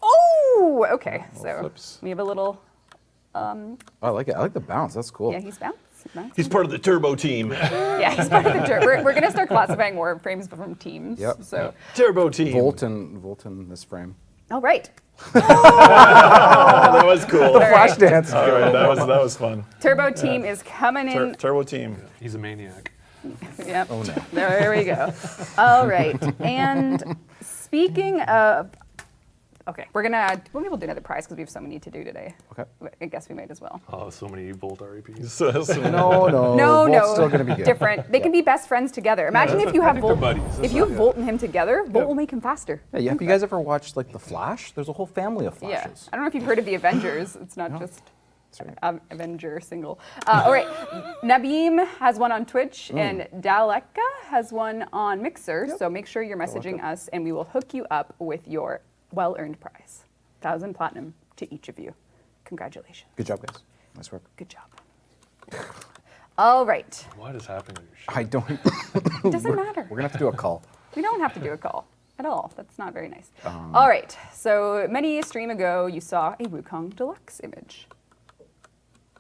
[SPEAKER 2] Oh, okay. So
[SPEAKER 5] flips.
[SPEAKER 2] we have a little.
[SPEAKER 4] Oh, I like it. I like the bounce. That's cool.
[SPEAKER 2] Yeah, he's bounced.
[SPEAKER 5] He's part of the Turbo team.
[SPEAKER 2] Yeah, he's part of the dirt. We're going to start classifying Warframes from teams.
[SPEAKER 4] Yep.
[SPEAKER 2] So,
[SPEAKER 5] Turbo team.
[SPEAKER 4] Volt in this frame.
[SPEAKER 2] all right.
[SPEAKER 5] That was cool.
[SPEAKER 4] Flash dance.
[SPEAKER 5] All right, that was fun.
[SPEAKER 2] Turbo team is coming in.
[SPEAKER 5] Turbo team.
[SPEAKER 3] He's a maniac.
[SPEAKER 2] Yep.
[SPEAKER 4] Oh no.
[SPEAKER 2] There we go. All right. And speaking of, okay, we'll do another prize because we have so many to do today.
[SPEAKER 4] Okay.
[SPEAKER 2] I guess we might as well.
[SPEAKER 3] Oh, so many Volt REPs.
[SPEAKER 4] No, no.
[SPEAKER 2] No,
[SPEAKER 4] Volt's
[SPEAKER 2] no.
[SPEAKER 4] still gonna be good.
[SPEAKER 2] Different. They can be best friends together. Imagine
[SPEAKER 3] that's
[SPEAKER 2] if you
[SPEAKER 3] what- I
[SPEAKER 2] have
[SPEAKER 3] think they're
[SPEAKER 2] Volt.
[SPEAKER 3] buddies. That's
[SPEAKER 2] If you have
[SPEAKER 3] not-
[SPEAKER 2] Volt and him together, Volt will make him faster.
[SPEAKER 4] Yeah, have you guys ever watched like The Flash? There's a whole family of
[SPEAKER 2] Yeah.
[SPEAKER 4] Flashes.
[SPEAKER 2] I don't know if you've heard of the Avengers. It's not just
[SPEAKER 4] Sorry.
[SPEAKER 2] Avenger single. All right. Nabeem has one on Twitch, and Daleka has one on Mixer. So make sure you're messaging us, and we will hook you up with your well-earned prize. 1,000 platinum to each of you. Congratulations.
[SPEAKER 4] Good job, guys. Nice work.
[SPEAKER 2] Good job. All right.
[SPEAKER 3] What is happening on your show?
[SPEAKER 4] I don't.
[SPEAKER 2] It doesn't matter.
[SPEAKER 4] We're gonna have to do a call.
[SPEAKER 2] We don't have to do a call at all. That's not very nice. All right. So many a stream ago, you saw a Wukong Deluxe image.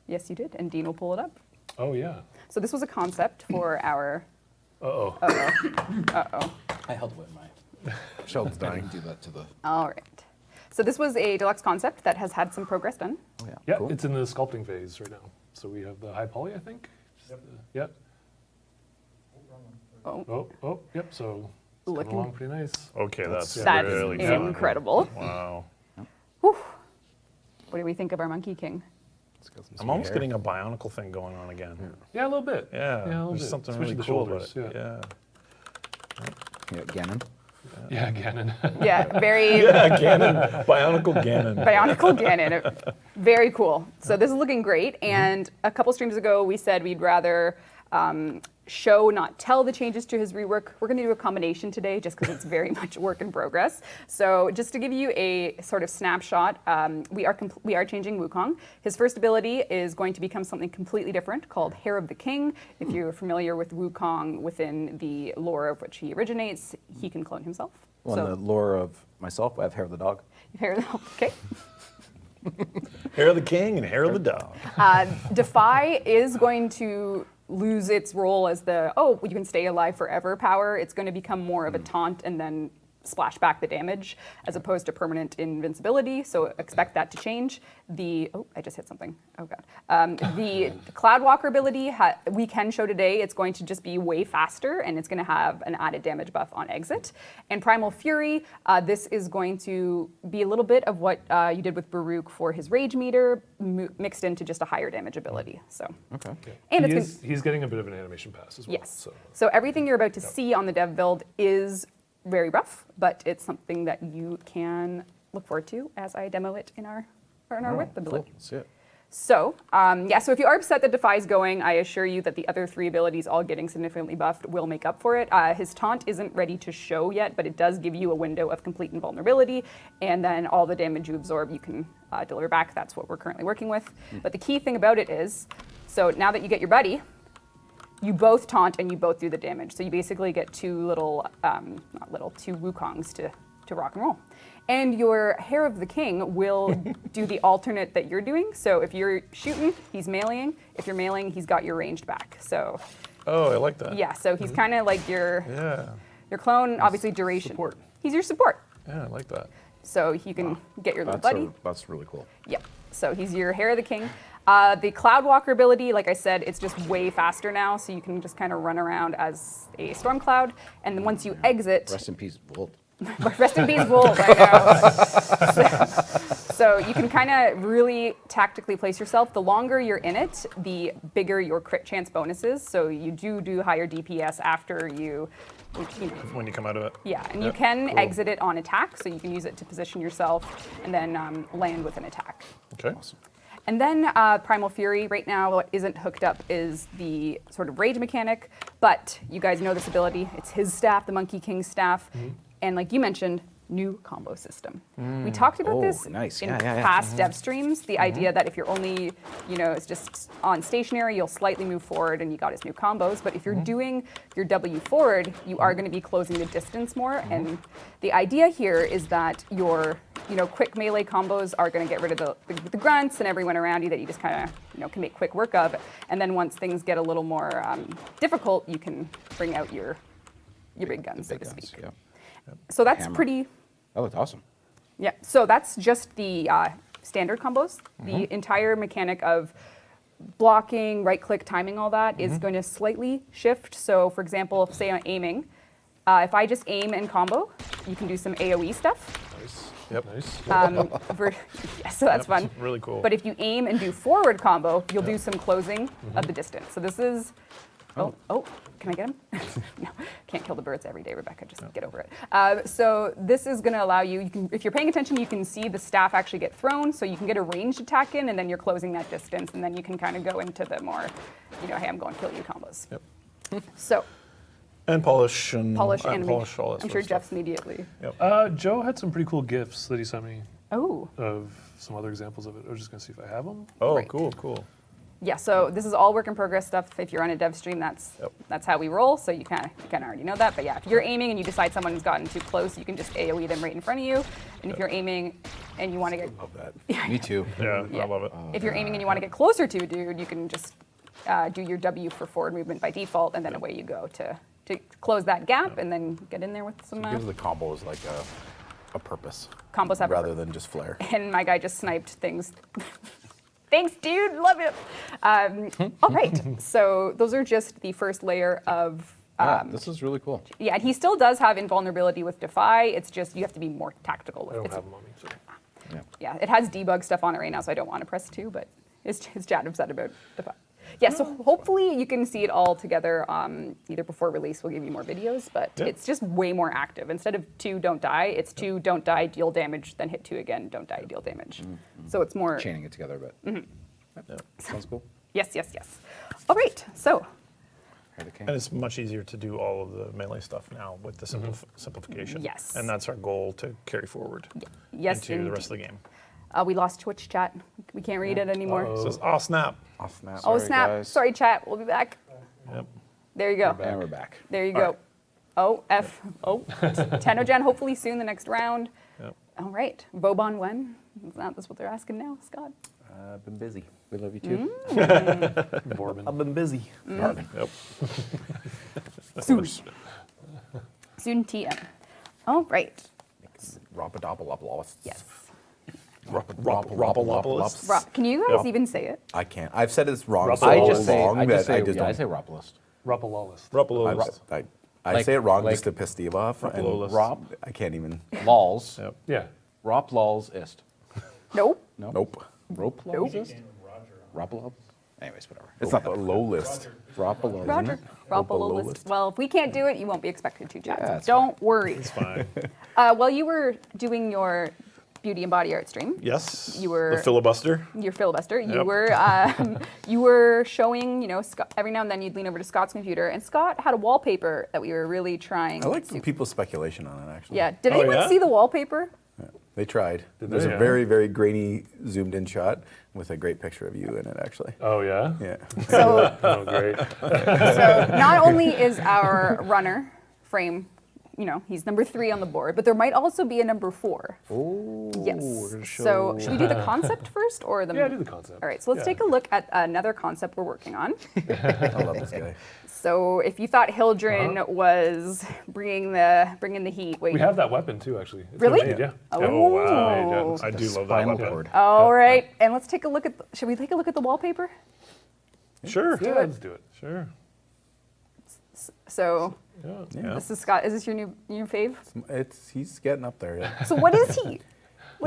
[SPEAKER 2] Yes, you did. And Dean will pull it up.
[SPEAKER 3] Oh, yeah.
[SPEAKER 2] So this was a concept for our.
[SPEAKER 3] Uh-oh.
[SPEAKER 7] I held with my.
[SPEAKER 4] Sheldon's dying.
[SPEAKER 6] Do that to the.
[SPEAKER 2] All right. So this was a deluxe concept that has had some progress done.
[SPEAKER 4] Oh yeah.
[SPEAKER 3] Yeah,
[SPEAKER 4] Cool.
[SPEAKER 3] it's in the sculpting phase right now. So we have the high poly, I think. Yep. Yep. So it's coming
[SPEAKER 2] Looking-
[SPEAKER 3] along pretty nice.
[SPEAKER 5] Okay, that's
[SPEAKER 2] That's
[SPEAKER 5] really fun.
[SPEAKER 2] incredible.
[SPEAKER 5] Wow.
[SPEAKER 2] What do we think of our Monkey King?
[SPEAKER 5] I'm almost getting a bionicle thing going on again.
[SPEAKER 3] Yeah, a little bit.
[SPEAKER 5] Yeah,
[SPEAKER 3] a little
[SPEAKER 5] there's
[SPEAKER 3] bit.
[SPEAKER 5] something
[SPEAKER 3] Especially
[SPEAKER 5] really
[SPEAKER 3] the
[SPEAKER 5] cool
[SPEAKER 3] shoulders.
[SPEAKER 5] about it.
[SPEAKER 3] Yeah.
[SPEAKER 4] Yeah, Ganon.
[SPEAKER 3] Yeah, Ganon.
[SPEAKER 2] Yeah, very
[SPEAKER 5] Yeah, Ganon. Bionicle Ganon.
[SPEAKER 2] Bionicle Ganon. Very cool. So this is looking great. And a couple streams ago, we said we'd rather show, not tell the changes to his rework. We're going to do a combination today just because it's very much work in progress. So just to give you a sort of snapshot, we are changing Wukong. His first ability is going to become something completely different called Hair of the King. If you're familiar with Wukong within the lore of which he originates, he can clone himself.
[SPEAKER 4] Well, in the lore of myself, I have hair of the dog.
[SPEAKER 2] Okay.
[SPEAKER 5] Hair of the king and hair of the dog.
[SPEAKER 2] Defy is going to lose its role as the, you can stay alive forever power. It's going to become more of a taunt and then splash back the damage as opposed to permanent invincibility. So expect that to change. I just hit something. Oh god. The Cloudwalker ability we can show today. It's going to just be way faster, and it's going to have an added damage buff on exit. And Primal Fury, this is going to be a little bit of what you did with Baruch for his rage meter, mixed into just a higher damage ability. So
[SPEAKER 7] Okay.
[SPEAKER 2] and
[SPEAKER 3] He's getting a bit of an animation pass as well.
[SPEAKER 2] yes.
[SPEAKER 3] So.
[SPEAKER 2] So everything you're about to see on the dev build is very rough, but it's something that you can look forward to as I demo it in our whip ability.
[SPEAKER 7] Cool. See it.
[SPEAKER 2] So, so if you are upset that Defy is going, I assure you that the other 3 abilities, all getting significantly buffed, will make up for it. His taunt isn't ready to show yet, but it does give you a window of complete invulnerability, and then all the damage you absorb, you can deliver back. That's what we're currently working with. But the key thing about it is, so now that you get your buddy, you both taunt and you both do the damage. So you basically get 2 Wukongs to rock and roll. And your Hair of the King will do the alternate that you're doing. So if you're shooting, he's meleeing. If you're meleeing, he's got your ranged back. So
[SPEAKER 5] Oh, I like that.
[SPEAKER 2] yeah, so he's kind of like your clone, obviously duration.
[SPEAKER 5] Support.
[SPEAKER 2] He's your support.
[SPEAKER 5] Yeah, I like that.
[SPEAKER 2] So you can get your little buddy.
[SPEAKER 7] That's really cool.
[SPEAKER 2] Yep. So he's your Hair of the King. The Cloudwalker ability, like I said, it's just way faster now, so you can just kind of run around as a storm cloud. And then once you exit,
[SPEAKER 7] Rest in peace, Bolt.
[SPEAKER 2] rest in peace, Wolf. I know. So you can kind of really tactically place yourself. The longer you're in it, the bigger your crit chance bonus is. So you do higher DPS after you know,
[SPEAKER 5] When you come out of it.
[SPEAKER 2] yeah, and you can exit it on attack, so you can use it to position yourself and then land with an attack.
[SPEAKER 5] Okay.
[SPEAKER 2] And then Primal Fury, right now what isn't hooked up is the sort of rage mechanic, but you guys know this ability. It's his staff, the Monkey King's staff, and like you mentioned, new combo system. We talked about this
[SPEAKER 7] nice.
[SPEAKER 2] in
[SPEAKER 7] Yeah.
[SPEAKER 2] past dev streams, the idea that if you're only, it's just on stationary, you'll slightly move forward and you got his new combos, but if you're doing your W forward, you are going to be closing the distance more, and the idea here is that your quick melee combos are going to get rid of the grunts and everyone around you that you just kind of, can make quick work of. And then once things get a little more difficult, you can bring out your big guns, so to speak.
[SPEAKER 7] Yeah.
[SPEAKER 2] So that's
[SPEAKER 7] Hammer.
[SPEAKER 2] pretty,
[SPEAKER 7] That looked awesome.
[SPEAKER 2] yeah. So that's just the standard combos. The entire mechanic of blocking, right-click, timing, all that is going to slightly shift. So for example, say I'm aiming, if I just aim and combo, you can do some AoE stuff.
[SPEAKER 5] Nice. Yep. Nice.
[SPEAKER 2] So that's fun.
[SPEAKER 5] Really cool.
[SPEAKER 2] But if you aim and do forward combo, you'll do some closing of the distance. So this is, oh, can I get him? No, can't kill the birds every day, Rebecca, just get over it. So this is gonna allow you, if you're paying attention, you can see the staff actually get thrown, so you can get a ranged attack in, and then you're closing that distance, and then you can kind of go into the more, hey, I'm going to kill you combos.
[SPEAKER 5] Yep.
[SPEAKER 2] So,
[SPEAKER 5] And polish and
[SPEAKER 2] polish
[SPEAKER 5] and
[SPEAKER 2] animation.
[SPEAKER 5] polish all that
[SPEAKER 2] I'm
[SPEAKER 5] sort
[SPEAKER 2] sure
[SPEAKER 5] of stuff.
[SPEAKER 2] Jeff's immediately.
[SPEAKER 3] Joe had some pretty cool GIFs that he sent me
[SPEAKER 2] Oh.
[SPEAKER 3] of some other examples of it. I was just going to see if I have them.
[SPEAKER 5] Oh,
[SPEAKER 2] Right.
[SPEAKER 5] cool.
[SPEAKER 2] Yeah, so this is all work in progress stuff. If you're on a dev stream, that's how we roll. So you kind of already know that. But yeah, if you're aiming and you decide someone's gotten too close, you can just AoE them right in front of you. And if you're aiming and you want to get,
[SPEAKER 7] Love that. Me too.
[SPEAKER 5] Yeah,
[SPEAKER 2] Yeah.
[SPEAKER 5] I love it.
[SPEAKER 2] if you're aiming and you want to get closer to a dude, you can just do your W for forward movement by default, and then away you go to close that gap, and then get in there with some
[SPEAKER 7] Gives the combos like a purpose
[SPEAKER 2] combos. Have a
[SPEAKER 7] rather than just flair.
[SPEAKER 2] And my guy just sniped things. Thanks, dude. Love it. All right. So those are just the first layer of.
[SPEAKER 7] Yeah, this is really cool.
[SPEAKER 2] Yeah, and he still does have invulnerability with Defy. It's just you have to be more tactical
[SPEAKER 3] I
[SPEAKER 2] with
[SPEAKER 3] don't
[SPEAKER 2] it.
[SPEAKER 3] have them on me. So.
[SPEAKER 2] Yeah, it has debug stuff on it right now, so I don't want to press 2, but his chat upset about Defy. Yeah, so hopefully you can see it all together either before release. We'll give you more videos, but it's just way more active. Instead of 2 don't die, it's 2 don't die, deal damage, then hit 2 again, don't die, deal damage. So it's more.
[SPEAKER 7] Chaining it together, but sounds cool.
[SPEAKER 2] Yes. All right, so.
[SPEAKER 7] Hair of the King.
[SPEAKER 5] And it's much easier to do all of the melee stuff now with the simplification.
[SPEAKER 2] Yes.
[SPEAKER 5] And that's our goal to carry forward
[SPEAKER 2] Yes,
[SPEAKER 5] into the rest of the game.
[SPEAKER 2] we lost Twitch chat. We can't read it anymore.
[SPEAKER 5] It says, oh, snap.
[SPEAKER 7] Off snap.
[SPEAKER 2] Oh,
[SPEAKER 7] Sorry,
[SPEAKER 2] snap.
[SPEAKER 7] guys.
[SPEAKER 2] Sorry, chat. We'll be back.
[SPEAKER 5] Yep.
[SPEAKER 2] There you go.
[SPEAKER 7] And we're back.
[SPEAKER 2] There you go. Oh, Tenogen, hopefully soon, the next round.
[SPEAKER 5] Yep.
[SPEAKER 2] All right. Vauban when? That's what they're asking now, Scott.
[SPEAKER 7] I've been busy. We love you too.
[SPEAKER 3] Vorban.
[SPEAKER 6] I've been busy.
[SPEAKER 5] Yep.
[SPEAKER 2] Soon TM. All right.
[SPEAKER 7] Ropadopalopolis.
[SPEAKER 2] Yes.
[SPEAKER 5] Roppalopolis.
[SPEAKER 2] Can you guys even say it?
[SPEAKER 7] I can't. I've said it's wrong so
[SPEAKER 3] I
[SPEAKER 7] long
[SPEAKER 3] just
[SPEAKER 7] that I just
[SPEAKER 4] I
[SPEAKER 7] don't.
[SPEAKER 4] say Ropolist.
[SPEAKER 3] Rupalolist.
[SPEAKER 5] Roppalolis.
[SPEAKER 7] I
[SPEAKER 4] Like-
[SPEAKER 7] say it wrong
[SPEAKER 4] like-
[SPEAKER 7] just to piss Steve off. And
[SPEAKER 5] Roppalolis.
[SPEAKER 7] Rob, I can't even.
[SPEAKER 4] Lols.
[SPEAKER 5] Yep.
[SPEAKER 3] Yeah.
[SPEAKER 4] Rop lols ist.
[SPEAKER 2] Nope.
[SPEAKER 4] No.
[SPEAKER 7] Nope.
[SPEAKER 4] Rope lols ist? Ropalols? Anyways, whatever.
[SPEAKER 7] It's not the low list.
[SPEAKER 4] Ropalols.
[SPEAKER 2] Roger. Roppalolist. Well, if we can't do it, you won't be expected to, Chad.
[SPEAKER 4] Yeah,
[SPEAKER 2] so
[SPEAKER 4] that's
[SPEAKER 2] don't worry.
[SPEAKER 5] It's fine.
[SPEAKER 2] While you were doing your beauty and body art stream,
[SPEAKER 5] Yes.
[SPEAKER 2] You were-
[SPEAKER 5] the filibuster.
[SPEAKER 2] your filibuster,
[SPEAKER 5] Yep.
[SPEAKER 2] you were showing, Scott, every now and then you'd lean over to Scott's computer, and Scott had a wallpaper that we were really trying
[SPEAKER 7] I like
[SPEAKER 2] to.
[SPEAKER 7] the people's speculation on it, actually.
[SPEAKER 2] Yeah. Did
[SPEAKER 5] Oh,
[SPEAKER 2] anyone
[SPEAKER 5] yeah?
[SPEAKER 2] see the wallpaper?
[SPEAKER 7] They tried.
[SPEAKER 3] Did
[SPEAKER 7] There's
[SPEAKER 3] they?
[SPEAKER 7] a
[SPEAKER 3] Yeah.
[SPEAKER 7] very, very grainy, zoomed-in shot with a great picture of you in it, actually.
[SPEAKER 3] Oh yeah.
[SPEAKER 7] Yeah.
[SPEAKER 2] So,
[SPEAKER 3] Oh great.
[SPEAKER 2] so not only is our runner frame, he's number 3 on the board, but there might also be a number 4.
[SPEAKER 7] Oh.
[SPEAKER 2] Yes.
[SPEAKER 7] we're gonna
[SPEAKER 2] So
[SPEAKER 7] show-
[SPEAKER 2] should we do the concept first or the?
[SPEAKER 3] Yeah, do the concept.
[SPEAKER 2] All right. So let's
[SPEAKER 3] Yeah.
[SPEAKER 2] take a look at another concept we're working on.
[SPEAKER 7] I love this guy.
[SPEAKER 2] So if you thought Hildren was bringing the heat, wait.
[SPEAKER 3] We have that weapon too, actually. It's
[SPEAKER 2] Really?
[SPEAKER 3] been made, yeah.
[SPEAKER 2] Oh.
[SPEAKER 3] Yeah.
[SPEAKER 2] wow.
[SPEAKER 5] I do love that
[SPEAKER 4] Spinal
[SPEAKER 5] weapon.
[SPEAKER 4] cord.
[SPEAKER 2] All right, and let's take a look at. Should we take a look at the wallpaper?
[SPEAKER 5] Sure.
[SPEAKER 3] Yeah, let's do it.
[SPEAKER 5] Sure.
[SPEAKER 2] So
[SPEAKER 3] Yeah.
[SPEAKER 5] Yeah.
[SPEAKER 2] this is Scott. Is this your new fave?
[SPEAKER 7] He's getting up there. Yeah.
[SPEAKER 2] So what is he?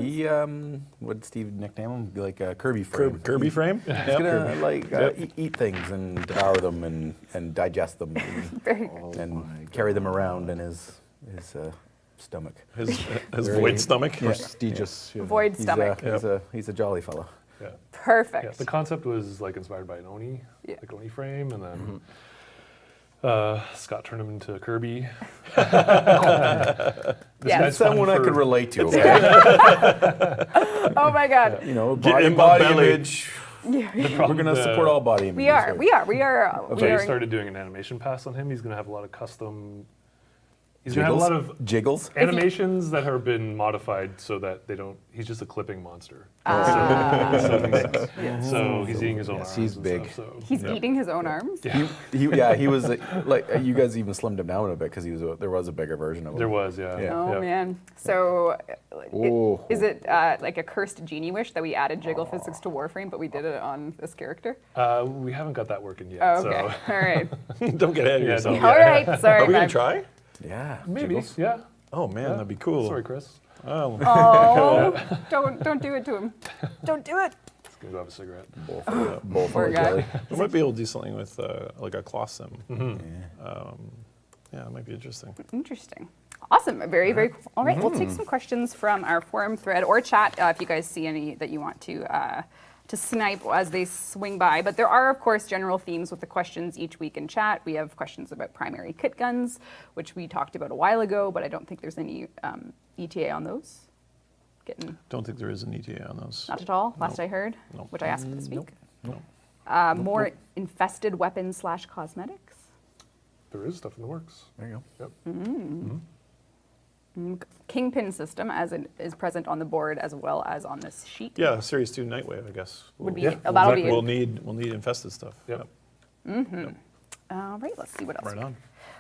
[SPEAKER 7] He what did Steve nickname him? Like a Kirby frame.
[SPEAKER 5] Kirby frame.
[SPEAKER 7] He's
[SPEAKER 5] Yep.
[SPEAKER 7] gonna
[SPEAKER 5] Yep.
[SPEAKER 7] eat things and devour them and digest them
[SPEAKER 2] Very
[SPEAKER 7] and carry them around in his stomach.
[SPEAKER 5] His
[SPEAKER 7] Very-
[SPEAKER 5] void stomach.
[SPEAKER 4] Prestigious.
[SPEAKER 2] void
[SPEAKER 7] He's
[SPEAKER 2] stomach.
[SPEAKER 7] he's a jolly fellow.
[SPEAKER 3] Yeah.
[SPEAKER 2] Perfect.
[SPEAKER 3] Yeah, the concept was like inspired by an Oni,
[SPEAKER 2] Yeah.
[SPEAKER 3] like Oni frame, and then Scott turned him into Kirby. This
[SPEAKER 2] Yeah.
[SPEAKER 3] guy's
[SPEAKER 7] Someone
[SPEAKER 3] fun
[SPEAKER 7] I
[SPEAKER 3] for-
[SPEAKER 7] could relate to. Okay?
[SPEAKER 2] Oh my God.
[SPEAKER 7] You know,
[SPEAKER 5] Get
[SPEAKER 7] body,
[SPEAKER 5] in my
[SPEAKER 7] body
[SPEAKER 5] belly.
[SPEAKER 7] image. We're gonna support all body images.
[SPEAKER 2] We are.
[SPEAKER 7] here.
[SPEAKER 2] We are. We are.
[SPEAKER 3] So
[SPEAKER 2] We
[SPEAKER 3] he
[SPEAKER 2] are.
[SPEAKER 3] started doing an animation pass on him. He's going to have a lot of custom. He's going to have a lot of
[SPEAKER 7] jiggles.
[SPEAKER 3] animations that have been modified so that they don't. He's just a clipping monster. So he's eating his own arms.
[SPEAKER 4] he's
[SPEAKER 3] and
[SPEAKER 4] big.
[SPEAKER 3] Stuff, so.
[SPEAKER 2] He's eating his own arms.
[SPEAKER 7] He was like you guys even slimmed him down a bit because there was a bigger version of him.
[SPEAKER 3] There was, yeah.
[SPEAKER 7] Yeah.
[SPEAKER 2] Oh
[SPEAKER 3] Yeah.
[SPEAKER 2] man. So,
[SPEAKER 4] Oh.
[SPEAKER 2] is it like a cursed genie wish that we added jiggle physics to Warframe, but we did it on this character?
[SPEAKER 3] We haven't got that working yet.
[SPEAKER 2] Oh, okay.
[SPEAKER 3] So
[SPEAKER 2] All right.
[SPEAKER 5] Don't get ahead of
[SPEAKER 3] Yeah,
[SPEAKER 5] yourself.
[SPEAKER 3] don't
[SPEAKER 2] All right. Sorry.
[SPEAKER 5] Are we gonna
[SPEAKER 2] man.
[SPEAKER 5] try?
[SPEAKER 7] Yeah.
[SPEAKER 3] maybe,
[SPEAKER 7] jiggles.
[SPEAKER 3] yeah.
[SPEAKER 5] Oh man, that'd be cool.
[SPEAKER 3] Sorry, Chris.
[SPEAKER 5] Oh.
[SPEAKER 2] Oh, don't do it to him. Don't do it.
[SPEAKER 3] He's gonna go have a cigarette.
[SPEAKER 7] Both
[SPEAKER 2] Poor
[SPEAKER 7] are
[SPEAKER 2] guy.
[SPEAKER 7] jelly.
[SPEAKER 5] We might be able to do something with like a cloth sim.
[SPEAKER 7] Yeah.
[SPEAKER 5] Yeah, it might be interesting.
[SPEAKER 2] Interesting. Awesome. Very, very cool. All right, we'll take some questions from our forum thread or chat if you guys see any that you want to snipe as they swing by. But there are, of course, general themes with the questions each week in chat. We have questions about primary kit guns, which we talked about a while ago, but I don't think there's any ETA on those.
[SPEAKER 5] Don't think there is an ETA on those.
[SPEAKER 2] Not at all, last
[SPEAKER 5] Nope.
[SPEAKER 2] I heard,
[SPEAKER 5] Nope.
[SPEAKER 2] which I asked this week.
[SPEAKER 5] No.
[SPEAKER 2] More infested weapons / cosmetics.
[SPEAKER 3] There is stuff in the works.
[SPEAKER 7] There you go.
[SPEAKER 3] Yep.
[SPEAKER 2] Kingpin system as it is present on the board as well as on this sheet.
[SPEAKER 5] Yeah, Series 2 Nightwave, I guess.
[SPEAKER 2] Would be
[SPEAKER 3] Yeah,
[SPEAKER 2] that'll be
[SPEAKER 5] We'll need infested stuff.
[SPEAKER 3] Yep.
[SPEAKER 2] all right. Let's see what else.
[SPEAKER 5] Right on.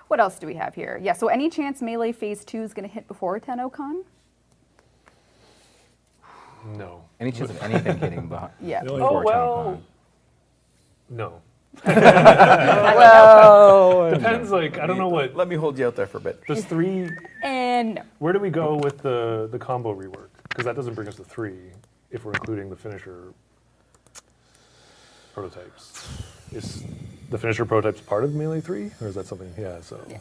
[SPEAKER 2] What else do we have here? Yeah. So any chance Melee Phase 2 is going to hit before TennoCon?
[SPEAKER 3] No.
[SPEAKER 4] Any chance of anything hitting behind?
[SPEAKER 2] Yeah.
[SPEAKER 5] The only-
[SPEAKER 3] Oh,
[SPEAKER 4] before
[SPEAKER 3] well.
[SPEAKER 4] TennoCon?
[SPEAKER 3] No.
[SPEAKER 4] Well,
[SPEAKER 3] Depends. Like I don't know what.
[SPEAKER 7] Let me hold you out there for a bit.
[SPEAKER 3] There's 3.
[SPEAKER 2] And no.
[SPEAKER 3] Where do we go with the combo rework? Because that doesn't bring us to 3 if we're including the finisher prototypes. Is the finisher prototypes part of Melee 3, or is that something? Yeah. So.
[SPEAKER 2] Yeah.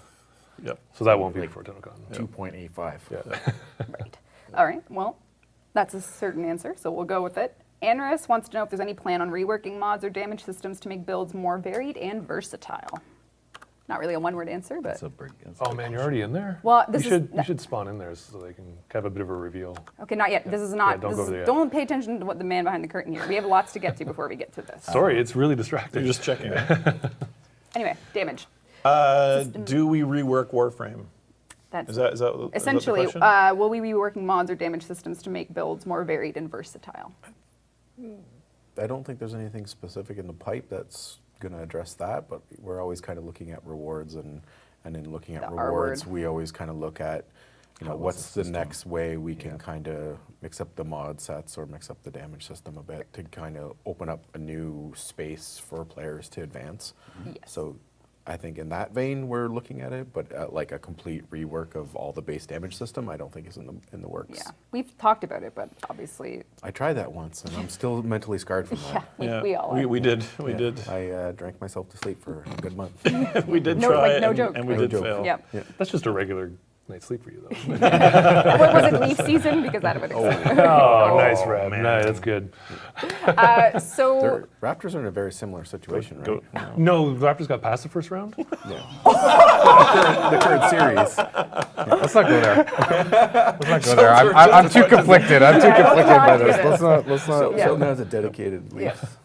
[SPEAKER 5] Yep.
[SPEAKER 3] So that won't be before TennoCon.
[SPEAKER 7] 2.85.
[SPEAKER 3] Yeah.
[SPEAKER 2] Right. All right. Well, that's a certain answer, so we'll go with it. Anris wants to know if there's any plan on reworking mods or damage systems to make builds more varied and versatile. Not really a one-word answer, but
[SPEAKER 3] Oh man, you're already in there.
[SPEAKER 2] Well, this
[SPEAKER 3] you
[SPEAKER 2] is-
[SPEAKER 3] should spawn in there so they can have a bit of a reveal.
[SPEAKER 2] okay, not yet. This is not.
[SPEAKER 3] don't
[SPEAKER 2] this
[SPEAKER 3] go
[SPEAKER 2] is-
[SPEAKER 3] there yet.
[SPEAKER 2] don't pay attention to what the man behind the curtain here. We have lots to get to before we get to this.
[SPEAKER 3] Sorry, it's really distracting.
[SPEAKER 5] You're just checking.
[SPEAKER 2] Anyway, damage.
[SPEAKER 5] Do we rework Warframe?
[SPEAKER 2] That's
[SPEAKER 5] Is that the
[SPEAKER 2] essentially.
[SPEAKER 5] question?
[SPEAKER 2] Will we be reworking mods or damage systems to make builds more varied and versatile?
[SPEAKER 7] I don't think there's anything specific in the pipe that's going to address that, but we're always kind of looking at rewards, and in looking at
[SPEAKER 2] The R
[SPEAKER 7] rewards,
[SPEAKER 2] word.
[SPEAKER 7] we always kind of look at, what's the next way we can kind of mix up the mod sets or mix up the damage system a bit to kind of open up a new space for players to advance.
[SPEAKER 2] Yes.
[SPEAKER 7] So I think in that vein we're looking at it, but like a complete rework of all the base damage system, I don't think is in the works.
[SPEAKER 2] Yeah, we've talked about it, but obviously,
[SPEAKER 7] I tried that once, and I'm still mentally scarred from that.
[SPEAKER 2] we all are.
[SPEAKER 5] We did.
[SPEAKER 7] I drank myself to sleep for a good month.
[SPEAKER 5] We did
[SPEAKER 2] No,
[SPEAKER 5] try
[SPEAKER 2] like,
[SPEAKER 5] it,
[SPEAKER 2] no
[SPEAKER 5] and,
[SPEAKER 2] joke.
[SPEAKER 5] and we
[SPEAKER 7] No
[SPEAKER 5] did
[SPEAKER 7] joke.
[SPEAKER 5] fail.
[SPEAKER 2] Yep.
[SPEAKER 3] That's just a regular night's sleep for you, though.
[SPEAKER 2] What was it, leaf season? Because that would explain.
[SPEAKER 3] Oh, nice, Red.
[SPEAKER 5] man.
[SPEAKER 3] No, that's good.
[SPEAKER 2] So
[SPEAKER 7] Raptors are in a very similar situation, right?
[SPEAKER 5] Go-
[SPEAKER 3] No, the Raptors got past the first round?
[SPEAKER 7] The current series.
[SPEAKER 4] Let's not go there. Let's not go there. I'm too conflicted. I'm too conflicted by this. Let's not.
[SPEAKER 2] Yeah.
[SPEAKER 7] Sheldon has a dedicated leaf.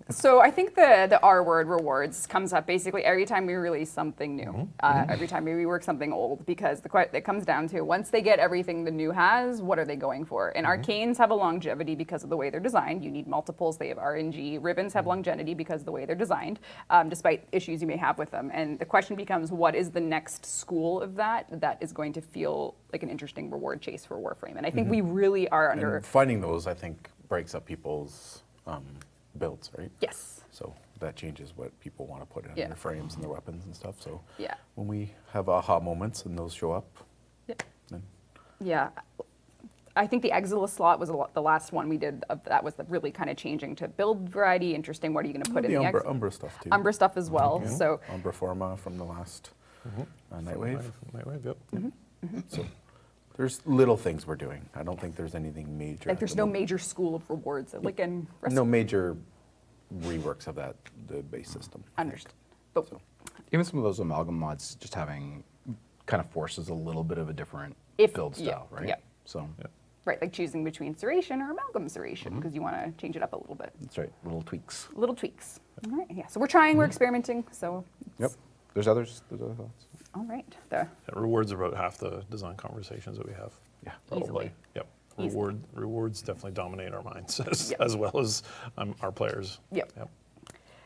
[SPEAKER 2] So I think the R word, rewards, comes up basically every time we release something new, every time we rework something old, because it comes down to once they get everything the new has, what are they going for? And arcanes have a longevity because of the way they're designed. You need multiples, they have RNG. Ribbons have longevity because of the way they're designed, despite issues you may have with them. And the question becomes, what is the next school of that is going to feel like an interesting reward chase for Warframe? And I think we really are under...
[SPEAKER 7] And finding those, I think, breaks up people's builds, right?
[SPEAKER 2] Yes.
[SPEAKER 7] So that changes what people want to put in
[SPEAKER 2] Yeah.
[SPEAKER 7] their frames and their weapons and stuff. So
[SPEAKER 2] Yeah.
[SPEAKER 7] when we have aha moments and those show up,
[SPEAKER 2] Yep.
[SPEAKER 7] then
[SPEAKER 2] Yeah. I think the Exilus slot was the last one we did. That was really kind of changing to build variety. Interesting. What are you going to put in
[SPEAKER 7] the
[SPEAKER 2] the
[SPEAKER 7] Umbra stuff too.
[SPEAKER 2] Umbra stuff as well.
[SPEAKER 7] You know,
[SPEAKER 2] So
[SPEAKER 7] Umbra Forma from the last Nightwave.
[SPEAKER 5] Nightwave, yep.
[SPEAKER 7] So there's little things we're doing. I don't think there's anything major.
[SPEAKER 2] like
[SPEAKER 7] at
[SPEAKER 2] there's
[SPEAKER 7] the
[SPEAKER 2] no
[SPEAKER 7] moment.
[SPEAKER 2] major school of rewards like in
[SPEAKER 7] No major reworks of the base system.
[SPEAKER 2] understood. But
[SPEAKER 4] Even some of those amalgam mods just having kind of forces a little bit of a different build
[SPEAKER 2] yeah,
[SPEAKER 4] style, right?
[SPEAKER 2] yeah.
[SPEAKER 4] So
[SPEAKER 2] right, like choosing between Serration or Amalgam Serration because you want to change it up a little bit.
[SPEAKER 4] that's right. Little tweaks.
[SPEAKER 2] Little tweaks. All right. Yeah. So we're trying. We're experimenting. So.
[SPEAKER 4] Yep. There's others. There's other thoughts.
[SPEAKER 2] All right.
[SPEAKER 5] Yeah, rewards are about half the design conversations that we have.
[SPEAKER 4] Yeah.
[SPEAKER 5] Probably.
[SPEAKER 2] Easily.
[SPEAKER 5] Yep.
[SPEAKER 2] Easily.
[SPEAKER 5] Rewards definitely dominate our minds
[SPEAKER 2] Yep.
[SPEAKER 5] as well as our players.
[SPEAKER 2] Yep.
[SPEAKER 5] Yep.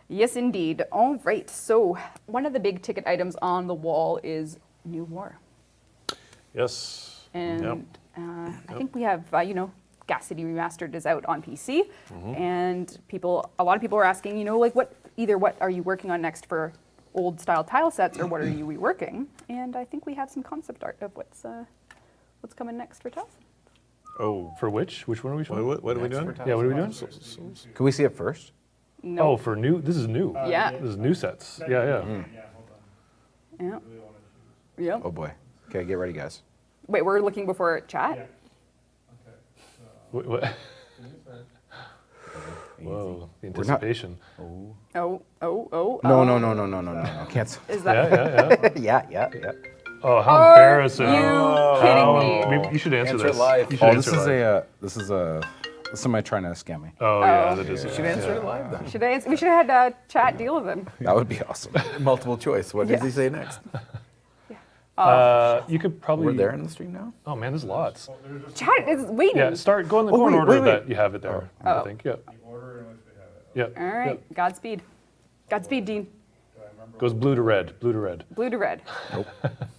[SPEAKER 2] Yes, indeed. All right. So one of the big ticket items on the wall is New War.
[SPEAKER 5] Yes.
[SPEAKER 2] And
[SPEAKER 5] Yep.
[SPEAKER 2] I think we have, Gas City Remastered is out on PC, and a lot of people are asking, like what are you working on next for old style tile sets, or what are you reworking? And I think we have some concept art of what's coming next for tiles.
[SPEAKER 5] Oh,
[SPEAKER 3] For which? Which one are we showing?
[SPEAKER 5] what are we doing?
[SPEAKER 3] Yeah, what are we doing?
[SPEAKER 4] Can we see it first?
[SPEAKER 2] No.
[SPEAKER 3] Oh, for new. This is new.
[SPEAKER 2] Yeah.
[SPEAKER 3] This is new sets. Yeah.
[SPEAKER 2] Yeah. Yep.
[SPEAKER 4] Oh boy. Okay, get ready, guys.
[SPEAKER 2] Wait, we're looking before chat.
[SPEAKER 3] What? Whoa, the
[SPEAKER 4] We're not-
[SPEAKER 3] anticipation.
[SPEAKER 2] Oh.
[SPEAKER 4] No. Cancel.
[SPEAKER 2] Is that?
[SPEAKER 3] Yeah.
[SPEAKER 4] Yeah.
[SPEAKER 3] Oh, how
[SPEAKER 2] Are
[SPEAKER 3] embarrassing.
[SPEAKER 2] you kidding me?
[SPEAKER 3] You should answer
[SPEAKER 7] Answer
[SPEAKER 3] this.
[SPEAKER 7] live.
[SPEAKER 3] You should
[SPEAKER 4] Oh,
[SPEAKER 3] answer live.
[SPEAKER 4] this is somebody trying to scam me.
[SPEAKER 3] Oh, yeah, that is.
[SPEAKER 7] Should answer it live then.
[SPEAKER 2] Should I answer? We should have had a chat deal with him.
[SPEAKER 4] That would be awesome.
[SPEAKER 7] Multiple choice. What does he say next?
[SPEAKER 3] You could probably.
[SPEAKER 7] We're there in the stream now?
[SPEAKER 3] Oh man, there's lots.
[SPEAKER 2] Chat is waiting.
[SPEAKER 3] Yeah, go in the corner
[SPEAKER 4] wait,
[SPEAKER 3] order
[SPEAKER 4] wait.
[SPEAKER 3] that you have it there. I think. Yep. Yep.
[SPEAKER 2] All right. Godspeed. Godspeed, Dean.
[SPEAKER 3] Yep. Goes blue to red. Blue to red.
[SPEAKER 2] Blue to red.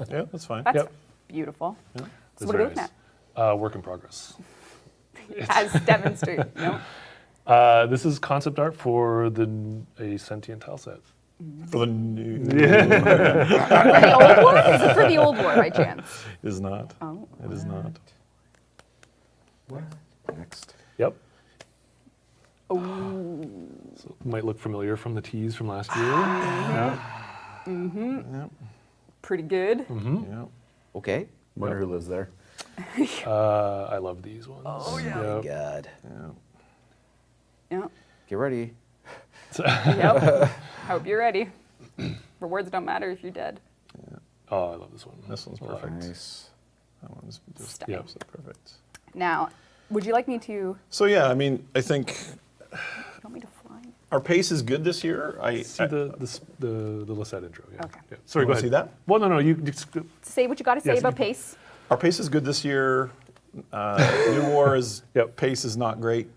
[SPEAKER 5] Yeah, that's fine.
[SPEAKER 2] That's
[SPEAKER 3] Yep.
[SPEAKER 2] beautiful.
[SPEAKER 3] That's
[SPEAKER 2] So what are we
[SPEAKER 3] very
[SPEAKER 2] looking
[SPEAKER 3] nice. Work in progress.
[SPEAKER 2] at? As demonstrated. No?
[SPEAKER 3] This is concept art for a sentient tile set.
[SPEAKER 5] For the new.
[SPEAKER 2] For the old war? Is it for the old war by chance?
[SPEAKER 5] It is not.
[SPEAKER 2] Oh.
[SPEAKER 5] It is not.
[SPEAKER 4] Next.
[SPEAKER 3] Yep.
[SPEAKER 2] Oh.
[SPEAKER 3] So it might look familiar from the tease from last year. Yeah.
[SPEAKER 2] Pretty good.
[SPEAKER 5] Yeah.
[SPEAKER 4] Okay.
[SPEAKER 7] Wonder who lives there.
[SPEAKER 3] I love these ones. Oh yeah.
[SPEAKER 4] God.
[SPEAKER 2] Yeah.
[SPEAKER 4] Get ready.
[SPEAKER 2] Yep. Hope you're ready. Rewards don't matter if you're dead.
[SPEAKER 3] Oh, I love this one.
[SPEAKER 5] This one's perfect.
[SPEAKER 4] Nice.
[SPEAKER 5] That one's just
[SPEAKER 2] Stunning.
[SPEAKER 5] absolutely perfect.
[SPEAKER 2] Now, would you like me to?
[SPEAKER 5] So yeah, I mean, I think
[SPEAKER 2] You want me to fly?
[SPEAKER 5] our pace is good this year.
[SPEAKER 3] See the Lisette intro. Yeah.
[SPEAKER 2] Okay.
[SPEAKER 3] Yeah. Sorry, go
[SPEAKER 5] wanna
[SPEAKER 3] ahead.
[SPEAKER 5] see that?
[SPEAKER 3] Well, no. You just,
[SPEAKER 2] Say what you got to say
[SPEAKER 3] Yes,
[SPEAKER 2] about
[SPEAKER 3] you-
[SPEAKER 2] pace.
[SPEAKER 5] Our pace is good this year. New War is
[SPEAKER 3] Yep.
[SPEAKER 5] pace is not great,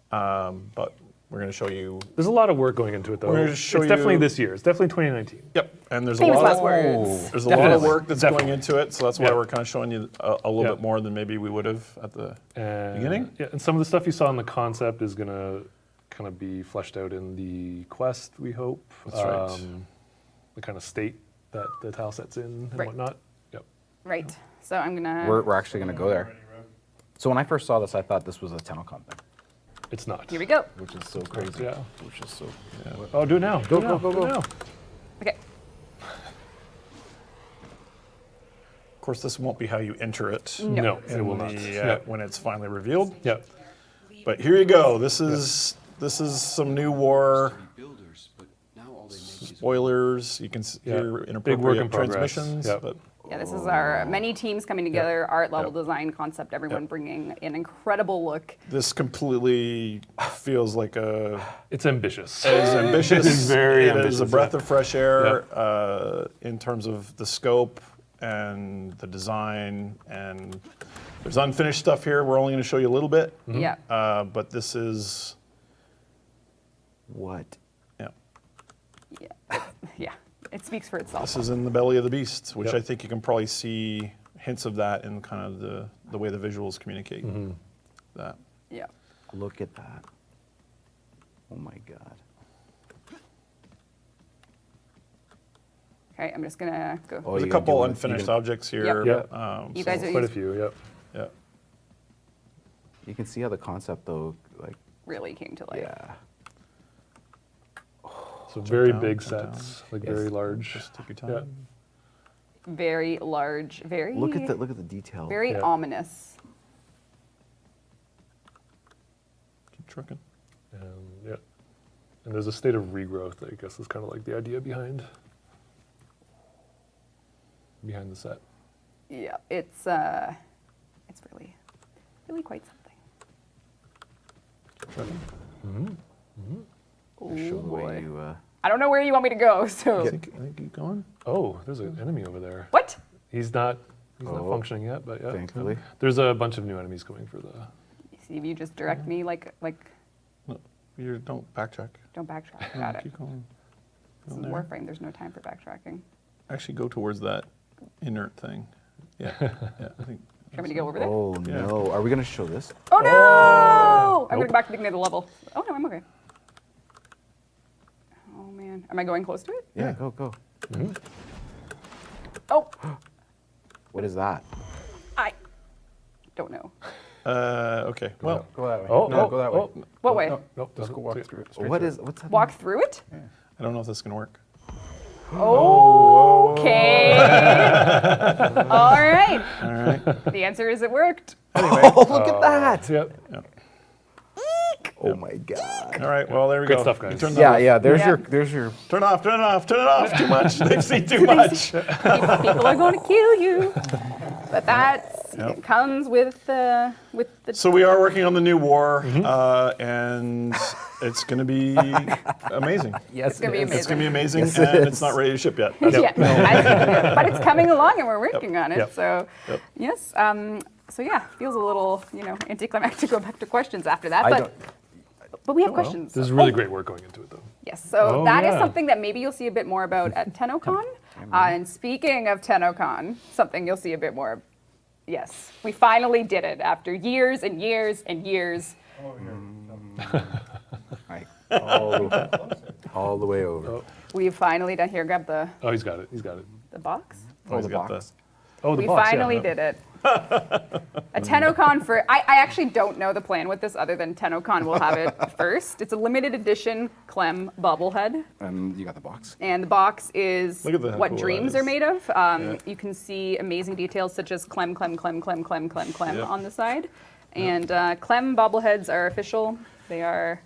[SPEAKER 5] but We're going to show you.
[SPEAKER 3] There's a lot of work going into it, though.
[SPEAKER 5] We're gonna
[SPEAKER 3] It's
[SPEAKER 5] show
[SPEAKER 3] definitely
[SPEAKER 5] you-
[SPEAKER 3] this year. It's definitely 2019.
[SPEAKER 5] Yep. And there's
[SPEAKER 2] Famous
[SPEAKER 5] a lot
[SPEAKER 2] last
[SPEAKER 5] of
[SPEAKER 2] words.
[SPEAKER 5] there's a lot of
[SPEAKER 3] Definitely.
[SPEAKER 5] work that's
[SPEAKER 3] Definitely.
[SPEAKER 5] going into it. So that's why
[SPEAKER 3] Yeah.
[SPEAKER 5] we're kind of showing you a little
[SPEAKER 3] Yeah.
[SPEAKER 5] bit more than maybe we would have at the beginning.
[SPEAKER 3] Yeah, and some of the stuff you saw in the concept is going to kind of be fleshed out in the quest, we hope.
[SPEAKER 5] That's right.
[SPEAKER 3] The kind of state that the tile set's in and
[SPEAKER 2] Right.
[SPEAKER 3] whatnot. Yep.
[SPEAKER 2] Right. So I'm gonna.
[SPEAKER 4] We're actually going to go there. So when I first saw this, I thought this was a TennoCon thing,
[SPEAKER 3] It's not.
[SPEAKER 2] Here we go.
[SPEAKER 4] which is so crazy.
[SPEAKER 3] Yeah.
[SPEAKER 4] Which is so.
[SPEAKER 3] Oh, do it now.
[SPEAKER 4] Go,
[SPEAKER 3] do it now.
[SPEAKER 4] go, go,
[SPEAKER 3] do it
[SPEAKER 4] go.
[SPEAKER 3] now.
[SPEAKER 2] Okay.
[SPEAKER 5] Of course, this won't be how you enter it.
[SPEAKER 3] No, it
[SPEAKER 5] in
[SPEAKER 3] will not.
[SPEAKER 5] the,
[SPEAKER 3] Yep.
[SPEAKER 5] when it's finally revealed.
[SPEAKER 3] Yep.
[SPEAKER 5] But here you go. This is some new war
[SPEAKER 8] builders, but now all they make is
[SPEAKER 5] spoilers. You can
[SPEAKER 3] Yeah.
[SPEAKER 5] hear
[SPEAKER 3] Big work in
[SPEAKER 5] inappropriate
[SPEAKER 3] progress.
[SPEAKER 5] transmissions.
[SPEAKER 3] Yep.
[SPEAKER 5] But
[SPEAKER 2] Yeah, this is our many teams coming together, art level
[SPEAKER 5] Yep.
[SPEAKER 2] design concept, everyone
[SPEAKER 5] Yep.
[SPEAKER 2] bringing an incredible look.
[SPEAKER 5] this completely feels like
[SPEAKER 3] It's ambitious.
[SPEAKER 5] it is ambitious.
[SPEAKER 3] It is very
[SPEAKER 5] It is a
[SPEAKER 3] ambitious,
[SPEAKER 5] breath
[SPEAKER 3] yeah.
[SPEAKER 5] of fresh air in terms of the scope and the design. And there's unfinished stuff here. We're only going to show you a little bit.
[SPEAKER 2] Yeah.
[SPEAKER 5] But this is,
[SPEAKER 4] What?
[SPEAKER 5] yeah,
[SPEAKER 2] Yeah. Yeah. It speaks for itself.
[SPEAKER 5] this is in the belly of the beast, which
[SPEAKER 3] Yep.
[SPEAKER 5] I think you can probably see hints of that in kind of the way the visuals communicate that.
[SPEAKER 2] Yeah.
[SPEAKER 4] Look at that. Oh my God.
[SPEAKER 2] Okay, I'm just gonna go.
[SPEAKER 4] Oh,
[SPEAKER 5] There's a
[SPEAKER 4] you gonna
[SPEAKER 5] couple
[SPEAKER 4] do it?
[SPEAKER 5] unfinished
[SPEAKER 4] You can-
[SPEAKER 5] objects here.
[SPEAKER 2] Yep. You guys are
[SPEAKER 3] Quite a few. Yep.
[SPEAKER 5] Yeah.
[SPEAKER 4] You can see how the concept, though, like,
[SPEAKER 2] really came to life.
[SPEAKER 4] yeah.
[SPEAKER 3] So very
[SPEAKER 5] down,
[SPEAKER 3] big
[SPEAKER 5] jump down.
[SPEAKER 3] sets, like
[SPEAKER 4] Yes.
[SPEAKER 3] very large.
[SPEAKER 5] Just take your
[SPEAKER 3] Yeah.
[SPEAKER 5] time.
[SPEAKER 2] Very large, very
[SPEAKER 4] Look at the detail.
[SPEAKER 2] very
[SPEAKER 3] Yeah.
[SPEAKER 2] ominous.
[SPEAKER 5] Keep trucking.
[SPEAKER 3] Yeah. And there's a state of regrowth, I guess, is kind of like the idea behind the set.
[SPEAKER 2] Yeah, it's really quite something. Oh
[SPEAKER 4] Show the
[SPEAKER 2] boy.
[SPEAKER 4] way you.
[SPEAKER 2] I don't know where you want me to go, so
[SPEAKER 5] I think keep going.
[SPEAKER 3] Oh, there's an enemy over there.
[SPEAKER 2] what?
[SPEAKER 3] He's not
[SPEAKER 4] Oh.
[SPEAKER 3] functioning yet, but yeah.
[SPEAKER 4] Thankfully.
[SPEAKER 3] There's a bunch of new enemies coming for the.
[SPEAKER 2] See if you just direct me like
[SPEAKER 5] No, you don't backtrack.
[SPEAKER 2] don't backtrack.
[SPEAKER 5] No,
[SPEAKER 2] Got it.
[SPEAKER 5] keep going.
[SPEAKER 2] This is Warframe. There's no time for backtracking.
[SPEAKER 5] Actually, go towards that inert thing. Yeah, yeah. I think.
[SPEAKER 2] Do you want me to go over there?
[SPEAKER 4] Oh
[SPEAKER 5] Yeah.
[SPEAKER 4] no! Are we gonna show this?
[SPEAKER 2] Oh no! I'm
[SPEAKER 3] Nope.
[SPEAKER 2] going back to the beginning of the level. Oh no, I'm okay. Oh man, am I going close to it?
[SPEAKER 4] Yeah, go.
[SPEAKER 2] Oh,
[SPEAKER 4] What is that?
[SPEAKER 2] I don't know.
[SPEAKER 5] Okay. Well,
[SPEAKER 4] Go that way.
[SPEAKER 3] Oh,
[SPEAKER 4] no,
[SPEAKER 3] oh,
[SPEAKER 4] go that way.
[SPEAKER 3] oh.
[SPEAKER 2] What way?
[SPEAKER 3] Nope.
[SPEAKER 6] Just go walk through it.
[SPEAKER 4] What's that?
[SPEAKER 2] Walk through it?
[SPEAKER 5] I don't know if this can work.
[SPEAKER 2] Okay. All right.
[SPEAKER 5] All right.
[SPEAKER 2] The answer is it worked.
[SPEAKER 4] Oh, look at that!
[SPEAKER 3] Yep.
[SPEAKER 4] Oh my God.
[SPEAKER 5] All right. Well, there we
[SPEAKER 3] Good
[SPEAKER 5] go.
[SPEAKER 3] stuff,
[SPEAKER 5] You
[SPEAKER 3] guys.
[SPEAKER 5] turn
[SPEAKER 4] Yeah,
[SPEAKER 5] that
[SPEAKER 4] yeah. There's
[SPEAKER 2] Yeah.
[SPEAKER 4] your.
[SPEAKER 5] Turn off. Turn it off. Turn it off. Too much. They've seen too much.
[SPEAKER 2] People are going to kill you. But that
[SPEAKER 5] Yep.
[SPEAKER 2] comes with the.
[SPEAKER 5] So we are working on the new war, and it's going to be amazing.
[SPEAKER 4] Yes,
[SPEAKER 2] It's gonna be
[SPEAKER 4] it is.
[SPEAKER 5] It's going to be amazing,
[SPEAKER 4] Yes, it
[SPEAKER 5] and
[SPEAKER 4] is.
[SPEAKER 5] it's not ready to ship yet.
[SPEAKER 2] Yeah, but it's coming along and we're working on it.
[SPEAKER 3] Yep.
[SPEAKER 2] So yes. So yeah, feels a little anticlimactic to go back to questions after that.
[SPEAKER 4] I
[SPEAKER 2] But
[SPEAKER 4] don't.
[SPEAKER 2] but we have questions.
[SPEAKER 3] There's really great work going into it, though.
[SPEAKER 2] Yes, so
[SPEAKER 3] Oh,
[SPEAKER 2] that is
[SPEAKER 3] yeah.
[SPEAKER 2] something that maybe you'll see a bit more about at TennoCon. And speaking of TennoCon, something you'll see a bit more of. Yes, we finally did it after years and years and years.
[SPEAKER 4] Right. All the way over.
[SPEAKER 2] We've finally done. Here, grab the
[SPEAKER 3] Oh, he's got it. He's got it.
[SPEAKER 2] box.
[SPEAKER 5] Oh,
[SPEAKER 4] the
[SPEAKER 5] he's got
[SPEAKER 4] box.
[SPEAKER 3] Oh, the
[SPEAKER 2] We
[SPEAKER 3] box.
[SPEAKER 2] finally
[SPEAKER 3] yeah.
[SPEAKER 2] did it. A TennoCon for, I actually don't know the plan with this other than TennoCon will have it first. It's a limited edition Clem bobblehead.
[SPEAKER 4] And you got the box.
[SPEAKER 2] And the box is
[SPEAKER 5] Look at that, how
[SPEAKER 2] what
[SPEAKER 5] cool that
[SPEAKER 2] dreams
[SPEAKER 5] is.
[SPEAKER 2] are made of.
[SPEAKER 5] Yeah.
[SPEAKER 2] You can see amazing details such as Clem
[SPEAKER 5] Yep.
[SPEAKER 2] on the side. And Clem bobbleheads are official. They are,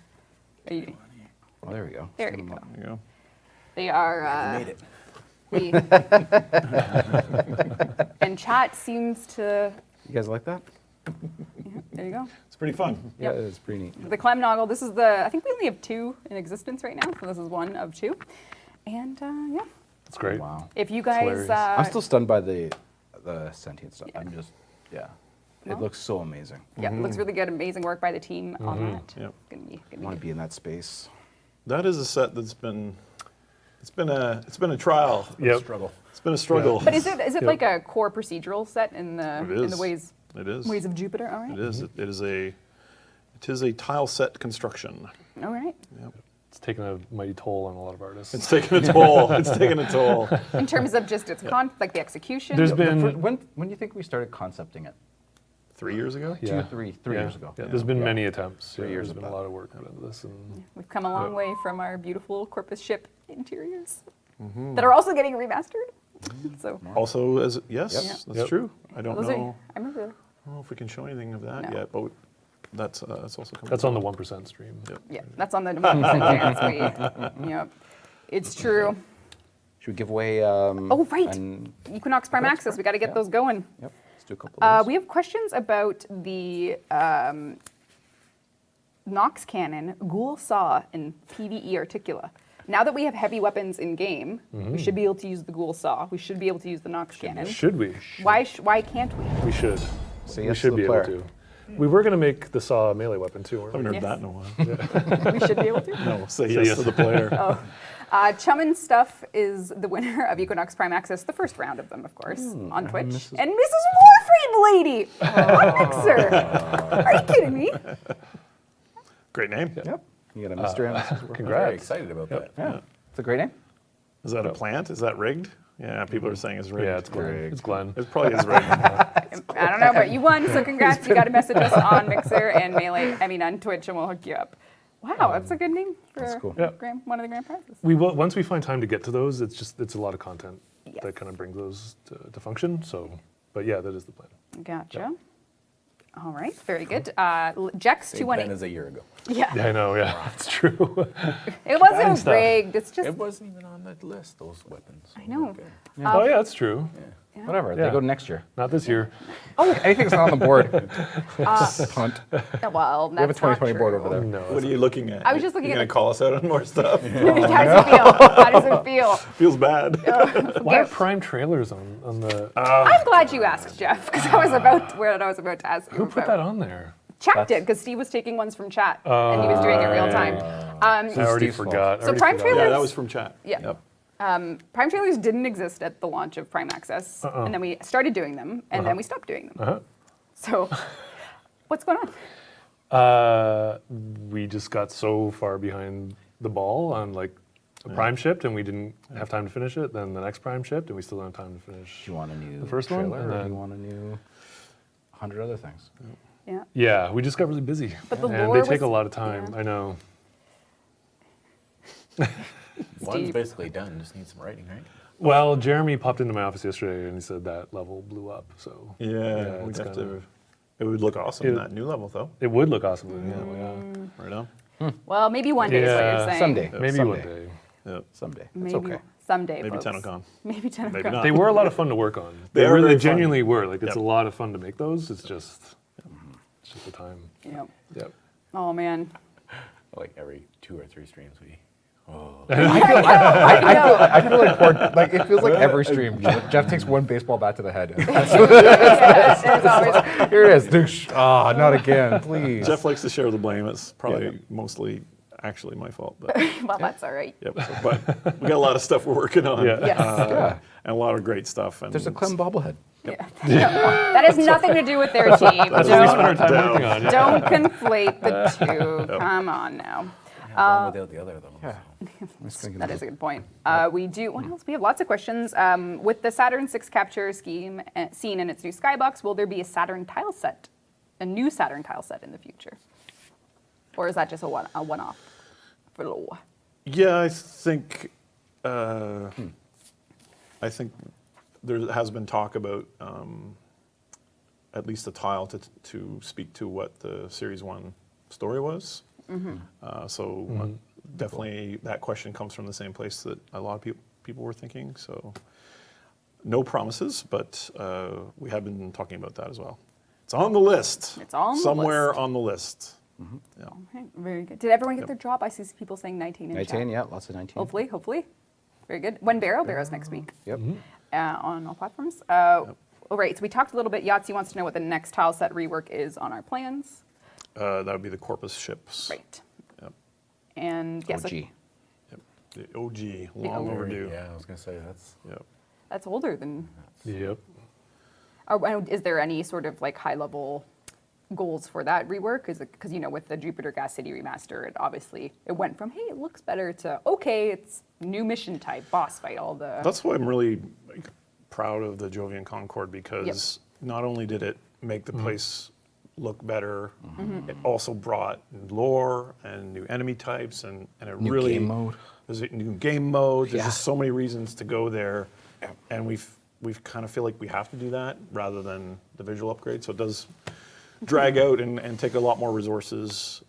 [SPEAKER 4] Oh, there we go.
[SPEAKER 2] there you go.
[SPEAKER 5] There you go.
[SPEAKER 2] They are.
[SPEAKER 6] Made it.
[SPEAKER 2] And chat seems to,
[SPEAKER 4] You guys like that?
[SPEAKER 2] there you go.
[SPEAKER 5] It's pretty fun.
[SPEAKER 4] Yeah, it is pretty neat.
[SPEAKER 2] The Clem Noggle, this is the, I think we only have 2 in existence right now, so this is one of 2. And yeah,
[SPEAKER 3] It's great.
[SPEAKER 4] Wow.
[SPEAKER 2] if you guys,
[SPEAKER 3] hilarious.
[SPEAKER 4] I'm still stunned by the sentient stuff.
[SPEAKER 2] Yeah.
[SPEAKER 4] I'm just, yeah. It looks so amazing.
[SPEAKER 2] Yeah, it looks really good. Amazing work by the team on that.
[SPEAKER 5] Yep.
[SPEAKER 2] Gonna be
[SPEAKER 4] I want to
[SPEAKER 2] good.
[SPEAKER 4] be in that space.
[SPEAKER 5] That is a set that's been it's been a trial.
[SPEAKER 3] Yep.
[SPEAKER 7] Struggle.
[SPEAKER 5] It's been a struggle.
[SPEAKER 2] But is it like a core procedural set in the
[SPEAKER 5] It
[SPEAKER 2] in the
[SPEAKER 5] is.
[SPEAKER 2] ways
[SPEAKER 5] It is.
[SPEAKER 2] of Jupiter? All right.
[SPEAKER 5] It is. It is a tile set construction.
[SPEAKER 2] All right.
[SPEAKER 3] It's taken a mighty toll on a lot of artists.
[SPEAKER 5] It's taken a toll. It's taken a toll.
[SPEAKER 2] In terms of just its like the execution.
[SPEAKER 3] There's been
[SPEAKER 4] When do you think we started concepting it?
[SPEAKER 5] 3 years ago.
[SPEAKER 3] yeah,
[SPEAKER 4] Three
[SPEAKER 3] yeah,
[SPEAKER 4] years ago.
[SPEAKER 3] Yeah, there's been many attempts.
[SPEAKER 4] 3 years
[SPEAKER 3] There's been a
[SPEAKER 4] of
[SPEAKER 3] lot of work put into this, and
[SPEAKER 2] We've come a long way from our beautiful Corpus ship interiors that are also getting remastered. So
[SPEAKER 5] Also, as yes, that's
[SPEAKER 3] Yep.
[SPEAKER 5] true. I don't
[SPEAKER 2] those
[SPEAKER 5] know.
[SPEAKER 2] are, I remember.
[SPEAKER 5] I don't know if we can show anything of that
[SPEAKER 2] No.
[SPEAKER 5] yet, but that's also coming.
[SPEAKER 3] that's on the 1% stream.
[SPEAKER 5] Yep.
[SPEAKER 2] Yeah, that's on the 1% chance. Yep, it's true.
[SPEAKER 4] Should we give away?
[SPEAKER 2] Oh right,
[SPEAKER 4] an-
[SPEAKER 2] Equinox Prime Access. We got to get those going.
[SPEAKER 4] Yep. Let's do a couple of those.
[SPEAKER 2] We have questions about the Nox Cannon, Ghoul Saw, and PvE Articula. Now that we have heavy weapons in game, we should be able to use the Ghoul Saw. We should be able to use the Nox Cannon.
[SPEAKER 3] Should we?
[SPEAKER 2] Why can't we?
[SPEAKER 3] We should.
[SPEAKER 4] Say
[SPEAKER 3] We
[SPEAKER 4] yes
[SPEAKER 3] should
[SPEAKER 4] to
[SPEAKER 3] be
[SPEAKER 4] the
[SPEAKER 3] able
[SPEAKER 4] player.
[SPEAKER 3] to. We were going to make the saw a melee weapon too, weren't
[SPEAKER 5] I haven't
[SPEAKER 3] we?
[SPEAKER 5] heard
[SPEAKER 2] Yes.
[SPEAKER 5] that in a while.
[SPEAKER 2] We should be able to.
[SPEAKER 5] No, say yes
[SPEAKER 3] yes.
[SPEAKER 5] to the player.
[SPEAKER 2] Chummin Stuff is the winner of Equinox Prime Access, the first round of them, of course, on Twitch. And Mrs. Warframe Lady on Mixer. Are you kidding me?
[SPEAKER 5] Great name.
[SPEAKER 4] Yep. You got a Mr. and Mrs. Warframe.
[SPEAKER 7] Very
[SPEAKER 3] Congrats.
[SPEAKER 7] excited about that.
[SPEAKER 4] Yeah. It's a great name.
[SPEAKER 5] Is that a plant? Is that rigged? Yeah, people are saying it's rigged.
[SPEAKER 3] Yeah, it's Glenn. It's Glenn.
[SPEAKER 5] It probably is rigged.
[SPEAKER 2] I don't know, but you won, so congrats. You got to message us on Mixer and on Twitch, and we'll hook you up. Wow, that's a good name for
[SPEAKER 4] cool.
[SPEAKER 3] Yeah.
[SPEAKER 2] one of the grand prizes.
[SPEAKER 3] We will, once we find time to get to those, it's a lot of content
[SPEAKER 2] Yes.
[SPEAKER 3] that kind of brings those to function. So, but yeah, that is the plan.
[SPEAKER 2] Gotcha. All right, very good.
[SPEAKER 7] Big
[SPEAKER 2] Jex218.
[SPEAKER 7] Ben is a year ago.
[SPEAKER 2] Yeah,
[SPEAKER 3] Yeah, I know. Yeah, it's true.
[SPEAKER 2] it wasn't
[SPEAKER 3] stuff.
[SPEAKER 2] rigged. It's just,
[SPEAKER 7] It wasn't even on that list, those weapons.
[SPEAKER 2] I know.
[SPEAKER 7] Okay.
[SPEAKER 3] Oh yeah, that's true.
[SPEAKER 4] Whatever.
[SPEAKER 3] Yeah.
[SPEAKER 4] They go next year.
[SPEAKER 3] Not this year.
[SPEAKER 4] Anything's not on the board. Punt.
[SPEAKER 2] well,
[SPEAKER 4] We have a
[SPEAKER 2] that's not
[SPEAKER 4] 2020 board
[SPEAKER 2] true.
[SPEAKER 4] over there.
[SPEAKER 3] No.
[SPEAKER 5] What are you looking at?
[SPEAKER 2] I was just looking
[SPEAKER 5] You're
[SPEAKER 2] at
[SPEAKER 5] gonna call us out on more stuff?
[SPEAKER 2] How does it feel? How does it feel?
[SPEAKER 5] Feels bad.
[SPEAKER 3] Why are prime trailers on the?
[SPEAKER 2] I'm glad you asked, Jeff, because I was about to ask you
[SPEAKER 3] Who put
[SPEAKER 2] about.
[SPEAKER 3] that on there?
[SPEAKER 2] Chat did, because Steve was taking ones from chat, and he was doing it real time.
[SPEAKER 3] I already
[SPEAKER 4] Steve's fault.
[SPEAKER 3] forgot. I
[SPEAKER 2] So
[SPEAKER 3] already
[SPEAKER 2] prime
[SPEAKER 3] forgot.
[SPEAKER 2] trailers.
[SPEAKER 5] Yeah, that was from chat.
[SPEAKER 2] Yeah.
[SPEAKER 5] Yep.
[SPEAKER 2] Prime trailers didn't exist at the launch of Prime Access, and then we started doing them, and then we stopped doing them.
[SPEAKER 3] Uh-huh.
[SPEAKER 2] So, what's going on?
[SPEAKER 3] We just got so far behind the ball on like the prime shipped, and we didn't have time to finish it. Then the next prime shipped, and we still don't have time to finish.
[SPEAKER 4] Do you want a new
[SPEAKER 3] The first one,
[SPEAKER 4] trailer,
[SPEAKER 3] and
[SPEAKER 4] or do
[SPEAKER 3] then-
[SPEAKER 4] you want a new 100 other things?
[SPEAKER 2] Yeah.
[SPEAKER 3] Yeah, we just got really busy,
[SPEAKER 2] But the
[SPEAKER 3] and
[SPEAKER 2] lore
[SPEAKER 3] they take
[SPEAKER 2] was-
[SPEAKER 3] a lot of time.
[SPEAKER 2] yeah.
[SPEAKER 3] I know.
[SPEAKER 7] One's
[SPEAKER 2] Steve.
[SPEAKER 7] basically done, just needs some writing, right?
[SPEAKER 3] Well, Jeremy popped into my office yesterday, and he said that level blew up. So
[SPEAKER 5] Yeah, we'd
[SPEAKER 3] it's
[SPEAKER 5] have
[SPEAKER 3] kinda-
[SPEAKER 5] to. It would look awesome in
[SPEAKER 3] It-
[SPEAKER 5] that new level, though.
[SPEAKER 3] It would look awesome. Yeah,
[SPEAKER 5] Right on.
[SPEAKER 2] Well, maybe one day is what
[SPEAKER 3] Yeah,
[SPEAKER 2] you're saying.
[SPEAKER 4] Someday.
[SPEAKER 3] maybe
[SPEAKER 4] Someday.
[SPEAKER 3] one day.
[SPEAKER 5] Yep.
[SPEAKER 4] Someday.
[SPEAKER 2] Maybe
[SPEAKER 4] It's okay.
[SPEAKER 2] someday.
[SPEAKER 5] Maybe
[SPEAKER 2] folks.
[SPEAKER 5] 10
[SPEAKER 2] Maybe 10
[SPEAKER 5] Maybe not.
[SPEAKER 3] They were a lot of fun to work on.
[SPEAKER 5] They are
[SPEAKER 3] really
[SPEAKER 5] very fun.
[SPEAKER 3] genuinely were. Like it's
[SPEAKER 5] Yep.
[SPEAKER 3] a lot of fun to make those. It's just the time.
[SPEAKER 2] Yep.
[SPEAKER 3] Yep.
[SPEAKER 2] Oh man.
[SPEAKER 7] Like every 2 or 3 streams, we.
[SPEAKER 4] I feel like like it feels like every stream. Jeff takes one baseball bat to the head.
[SPEAKER 2] Yeah, there's always-
[SPEAKER 4] Here it is. Doosh. Ah, not again, please.
[SPEAKER 5] Jeff likes to share the blame. It's probably mostly actually my fault, but
[SPEAKER 2] well, that's all right.
[SPEAKER 5] yep. But we got a lot of stuff we're working on.
[SPEAKER 3] Yeah.
[SPEAKER 2] Yes.
[SPEAKER 4] Yeah.
[SPEAKER 5] And a lot of great stuff. And
[SPEAKER 4] There's a Clem bobblehead.
[SPEAKER 2] Yeah. No, that has nothing to do with their team.
[SPEAKER 3] That's what we spent our time working on. Yeah.
[SPEAKER 2] Don't conflate the two. Come on now.
[SPEAKER 7] One without the other, though.
[SPEAKER 4] Yeah.
[SPEAKER 2] That is a good point. We do. What else? We have lots of questions. With the Saturn 6 capture scheme seen in its new skybox, will there be a Saturn tile set, a new Saturn tile set in the future, or is that just a one-off?
[SPEAKER 5] Yeah, I think there has been talk about at least a tile to speak to what the Series 1 story was. Definitely that question comes from the same place that a lot of people were thinking. So no promises, but we have been talking about that as well. It's on the list.
[SPEAKER 2] It's on the
[SPEAKER 5] somewhere
[SPEAKER 2] list.
[SPEAKER 5] on the list. Yeah.
[SPEAKER 2] Okay, very good. Did everyone get their drop? I see people saying 19 in
[SPEAKER 4] 19,
[SPEAKER 2] chat.
[SPEAKER 4] yeah, lots of 19.
[SPEAKER 2] Hopefully. Very good. When Barrow's next week
[SPEAKER 4] Yep.
[SPEAKER 2] on all platforms. All right, so we talked a little bit. Yahtzee wants to know what the next tile set rework is on our plans.
[SPEAKER 5] That would be the Corpus ships.
[SPEAKER 2] Right.
[SPEAKER 5] Yep.
[SPEAKER 2] And yes,
[SPEAKER 4] OG.
[SPEAKER 5] Yep. The OG, long overdue.
[SPEAKER 7] Yeah, I was gonna say that's.
[SPEAKER 5] Yep.
[SPEAKER 2] that's older than.
[SPEAKER 3] Yep.
[SPEAKER 2] And is there any sort of like high level goals for that rework? Is it because with the Jupiter Gas City remaster, it went from hey it looks better to okay it's new mission type boss fight all the.
[SPEAKER 5] That's why I'm really proud of the Jovian Concord because not only did it make the place look better, it also brought lore and new enemy types and it
[SPEAKER 4] New
[SPEAKER 5] really
[SPEAKER 4] game mode.
[SPEAKER 5] There's a new game mode. There's
[SPEAKER 4] Yeah.
[SPEAKER 5] just so many reasons to go there, and we've kind of feel like we have to do that rather than the visual upgrade. So it does drag out and take a lot more resources.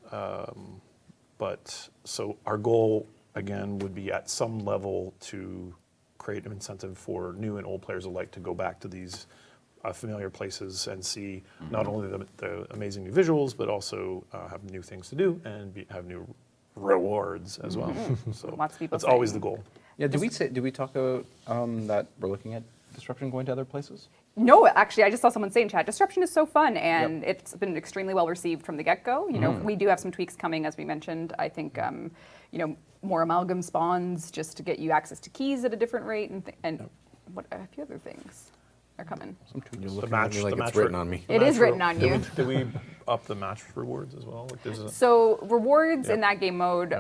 [SPEAKER 5] But so our goal again would be at some level to create an incentive for new and old players alike to go back to these familiar places and see not only the amazing new visuals, but also have new things to do and have new rewards as well. So
[SPEAKER 2] Lots of people
[SPEAKER 5] that's always the
[SPEAKER 2] saying-
[SPEAKER 5] goal.
[SPEAKER 4] Yeah, did we talk about that we're looking at Disruption going to other places?
[SPEAKER 2] No, actually, I just saw someone say in chat, Disruption is so fun, and it's been extremely well received from the get-go. We do have some tweaks coming, as we mentioned. I think, more amalgam spawns just to get you access to keys at a different rate, and what a few other things are coming.
[SPEAKER 7] You're
[SPEAKER 5] The
[SPEAKER 7] looking
[SPEAKER 5] match,
[SPEAKER 7] at me
[SPEAKER 5] the
[SPEAKER 7] like
[SPEAKER 5] match
[SPEAKER 7] it's written on me.
[SPEAKER 2] It is written on you.
[SPEAKER 5] Did we up the match rewards as well? Like there's a,
[SPEAKER 2] So rewards in
[SPEAKER 5] Yep.
[SPEAKER 2] that game mode,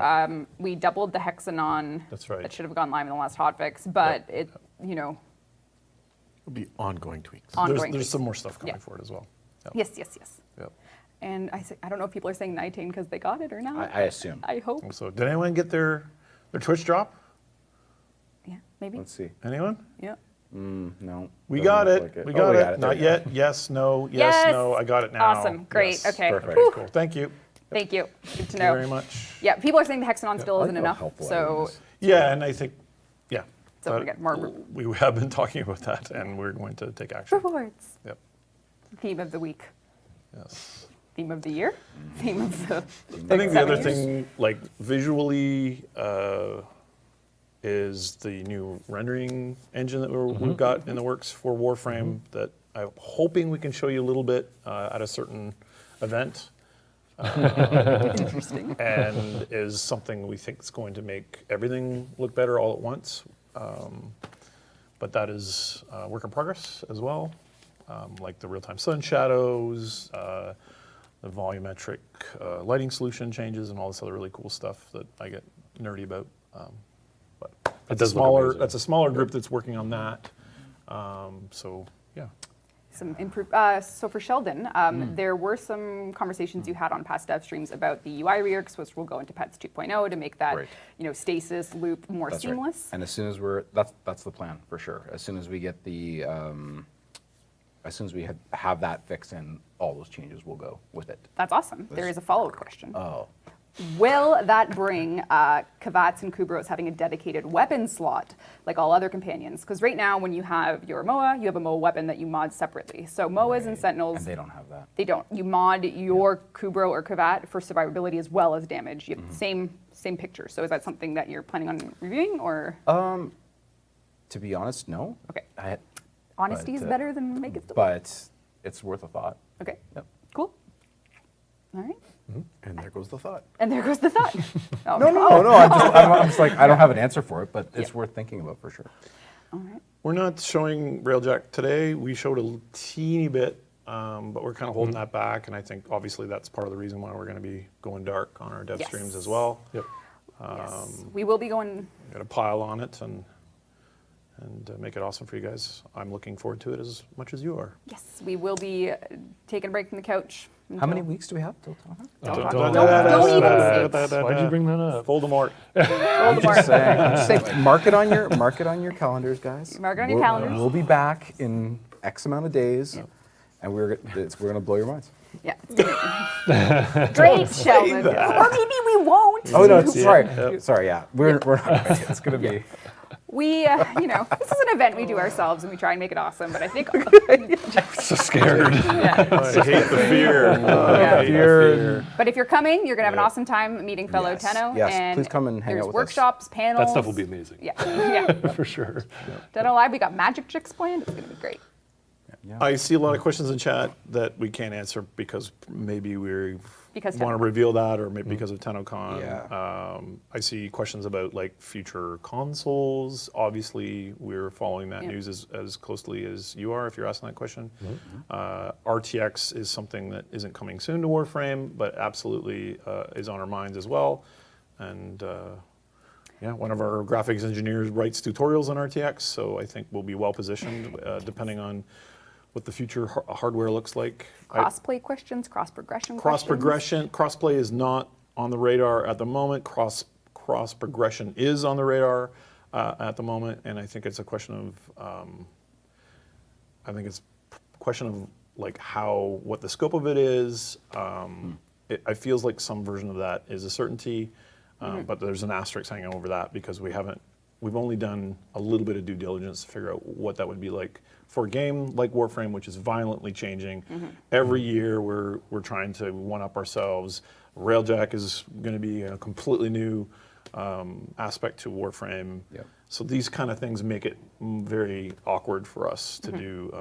[SPEAKER 2] we doubled the hexanon.
[SPEAKER 5] That's right.
[SPEAKER 2] That should have gone live in the last hotfix, but it,
[SPEAKER 7] It'll be ongoing tweaks.
[SPEAKER 2] ongoing.
[SPEAKER 5] there's
[SPEAKER 2] tweaks.
[SPEAKER 5] some more stuff coming
[SPEAKER 2] Yeah.
[SPEAKER 5] for it as well. Yep.
[SPEAKER 2] Yes.
[SPEAKER 5] Yep.
[SPEAKER 2] And I don't know if people are saying 19 because they got it or not.
[SPEAKER 4] I assume.
[SPEAKER 2] I hope.
[SPEAKER 5] So did anyone get their Twitch drop?
[SPEAKER 2] Yeah, maybe.
[SPEAKER 4] Let's see.
[SPEAKER 5] Anyone?
[SPEAKER 2] Yeah.
[SPEAKER 4] No.
[SPEAKER 5] We
[SPEAKER 4] doesn't
[SPEAKER 5] got
[SPEAKER 4] look
[SPEAKER 5] it.
[SPEAKER 4] like
[SPEAKER 5] We
[SPEAKER 4] Oh,
[SPEAKER 5] got it.
[SPEAKER 4] There
[SPEAKER 5] Not
[SPEAKER 4] we go.
[SPEAKER 5] yet. Yes. No. Yes.
[SPEAKER 2] Yes.
[SPEAKER 5] No. I got it now.
[SPEAKER 2] Awesome. Great.
[SPEAKER 5] Yes.
[SPEAKER 2] Okay.
[SPEAKER 4] Perfect.
[SPEAKER 2] Whew.
[SPEAKER 5] Cool. Thank you.
[SPEAKER 2] Thank you. Good to
[SPEAKER 5] Thank you
[SPEAKER 2] know.
[SPEAKER 5] very much.
[SPEAKER 2] Yeah, people are saying the hexagon still
[SPEAKER 4] I
[SPEAKER 2] isn't
[SPEAKER 4] like how
[SPEAKER 2] enough.
[SPEAKER 4] helpful
[SPEAKER 2] So
[SPEAKER 4] everyone is.
[SPEAKER 5] Yeah, and I think
[SPEAKER 2] So we're getting more
[SPEAKER 5] we have been talking about that, and we're going to take action.
[SPEAKER 2] rewards.
[SPEAKER 5] Yep.
[SPEAKER 2] Theme of the week.
[SPEAKER 5] Yes.
[SPEAKER 2] Theme of the year. Theme of the.
[SPEAKER 5] I think the other
[SPEAKER 2] 7 years.
[SPEAKER 5] thing, like visually, is the new rendering engine that we've got in the works for Warframe that I'm hoping we can show you a little bit at a certain event.
[SPEAKER 2] Interesting.
[SPEAKER 5] And is something we think is going to make everything look better all at once. But that is a work in progress as well, like the real-time sun shadows, the volumetric lighting solution changes, and all this other really cool stuff that I get nerdy about. But
[SPEAKER 3] does look amazing.
[SPEAKER 5] that's a smaller group that's working on that. So yeah.
[SPEAKER 2] Some improve. So for Sheldon, there were some conversations you had on past dev streams about the UI reworks, which will go into Pets 2.0 to make that
[SPEAKER 4] Right.
[SPEAKER 2] stasis loop more
[SPEAKER 4] That's right.
[SPEAKER 2] seamless.
[SPEAKER 4] And as soon as that's the plan for sure. As soon as we get the, as soon as we have that fixed in, all those changes will go with it.
[SPEAKER 2] That's awesome. There is a follow-up question.
[SPEAKER 4] Oh.
[SPEAKER 2] Will that bring Kavats and Kubros having a dedicated weapon slot like all other companions? Because right now, when you have your MOA, you have a MOA weapon that you mod separately. So MOAs and Sentinels,
[SPEAKER 4] And they don't have that.
[SPEAKER 2] they don't. You mod your Kubro or Kavat for survivability as well as damage. You have the same picture. So is that something that you're planning on reviewing, or?
[SPEAKER 4] To be honest, no.
[SPEAKER 2] Okay.
[SPEAKER 4] but,
[SPEAKER 2] Honesty is better than make it.
[SPEAKER 4] But it's worth a thought.
[SPEAKER 2] Okay.
[SPEAKER 4] Yep.
[SPEAKER 2] Cool. All right.
[SPEAKER 7] And there goes the thought.
[SPEAKER 2] And there goes the thought. Oh,
[SPEAKER 4] No. I'm just like, I don't have an answer for it, but it's worth thinking about for sure.
[SPEAKER 2] All right.
[SPEAKER 5] We're not showing Railjack today. We showed a teeny bit, but we're kind of holding that back. And I think obviously that's part of the reason why we're going to be going dark on our dev
[SPEAKER 2] Yes.
[SPEAKER 5] streams as well.
[SPEAKER 3] Yep.
[SPEAKER 2] Yes. We will be going.
[SPEAKER 5] Got to pile on it and make it awesome for you guys. I'm looking forward to it as much as you are.
[SPEAKER 2] Yes, we will be taking a break from the couch.
[SPEAKER 4] How many weeks do we have till time?
[SPEAKER 2] Don't even say.
[SPEAKER 3] Why'd you bring that up?
[SPEAKER 5] Voldemort.
[SPEAKER 4] I'm just saying, mark it on your calendars, guys.
[SPEAKER 2] Mark it on your calendars.
[SPEAKER 4] We'll be back in X amount of days, and we're gonna blow your minds.
[SPEAKER 2] Yeah. Great, Sheldon. Or maybe we won't.
[SPEAKER 4] Oh no, sorry, yeah, we're not. It's gonna be.
[SPEAKER 2] We, this is an event we do ourselves, and we try and make it awesome. But I think,
[SPEAKER 3] So scared.
[SPEAKER 2] yeah.
[SPEAKER 5] I hate the fear.
[SPEAKER 2] Yeah.
[SPEAKER 5] Fear.
[SPEAKER 2] But if you're coming, you're gonna have an awesome time meeting fellow
[SPEAKER 4] Yes.
[SPEAKER 2] Tenno.
[SPEAKER 4] Yes,
[SPEAKER 2] And
[SPEAKER 4] please come and hang
[SPEAKER 2] there's
[SPEAKER 4] out with us.
[SPEAKER 2] workshops, panels.
[SPEAKER 3] That stuff will be amazing.
[SPEAKER 2] Yeah, yeah.
[SPEAKER 3] For sure.
[SPEAKER 2] Tenno Live, we got magic tricks planned. It's gonna be great.
[SPEAKER 4] Yeah.
[SPEAKER 5] I see a lot of questions in chat that we can't answer because maybe we
[SPEAKER 2] Because
[SPEAKER 5] want to
[SPEAKER 2] TennoCon.
[SPEAKER 5] reveal that, or maybe because of TennoCon.
[SPEAKER 4] Yeah.
[SPEAKER 5] I see questions about like future consoles. Obviously, we're following that
[SPEAKER 2] Yep.
[SPEAKER 5] news as closely as you are. If you're asking that question, RTX is something that isn't coming soon to Warframe, but absolutely is on our minds as well. And yeah, one of our graphics engineers writes tutorials on RTX, so I think we'll be well positioned depending on what the future hardware looks like.
[SPEAKER 2] Crossplay questions, cross progression
[SPEAKER 5] Cross
[SPEAKER 2] questions.
[SPEAKER 5] progression, crossplay is not on the radar at the moment. Cross progression is on the radar at the moment, and I think it's a question of, like what the scope of it is. It feels like some version of that is a certainty, but there's an asterisk hanging over that because we've only done a little bit of due diligence to figure out what that would be like for a game like Warframe, which is violently changing. Every year we're trying to one-up ourselves. Railjack is going to be a completely new aspect to Warframe.
[SPEAKER 4] Yep.
[SPEAKER 5] So these kind of things make it very awkward for us to do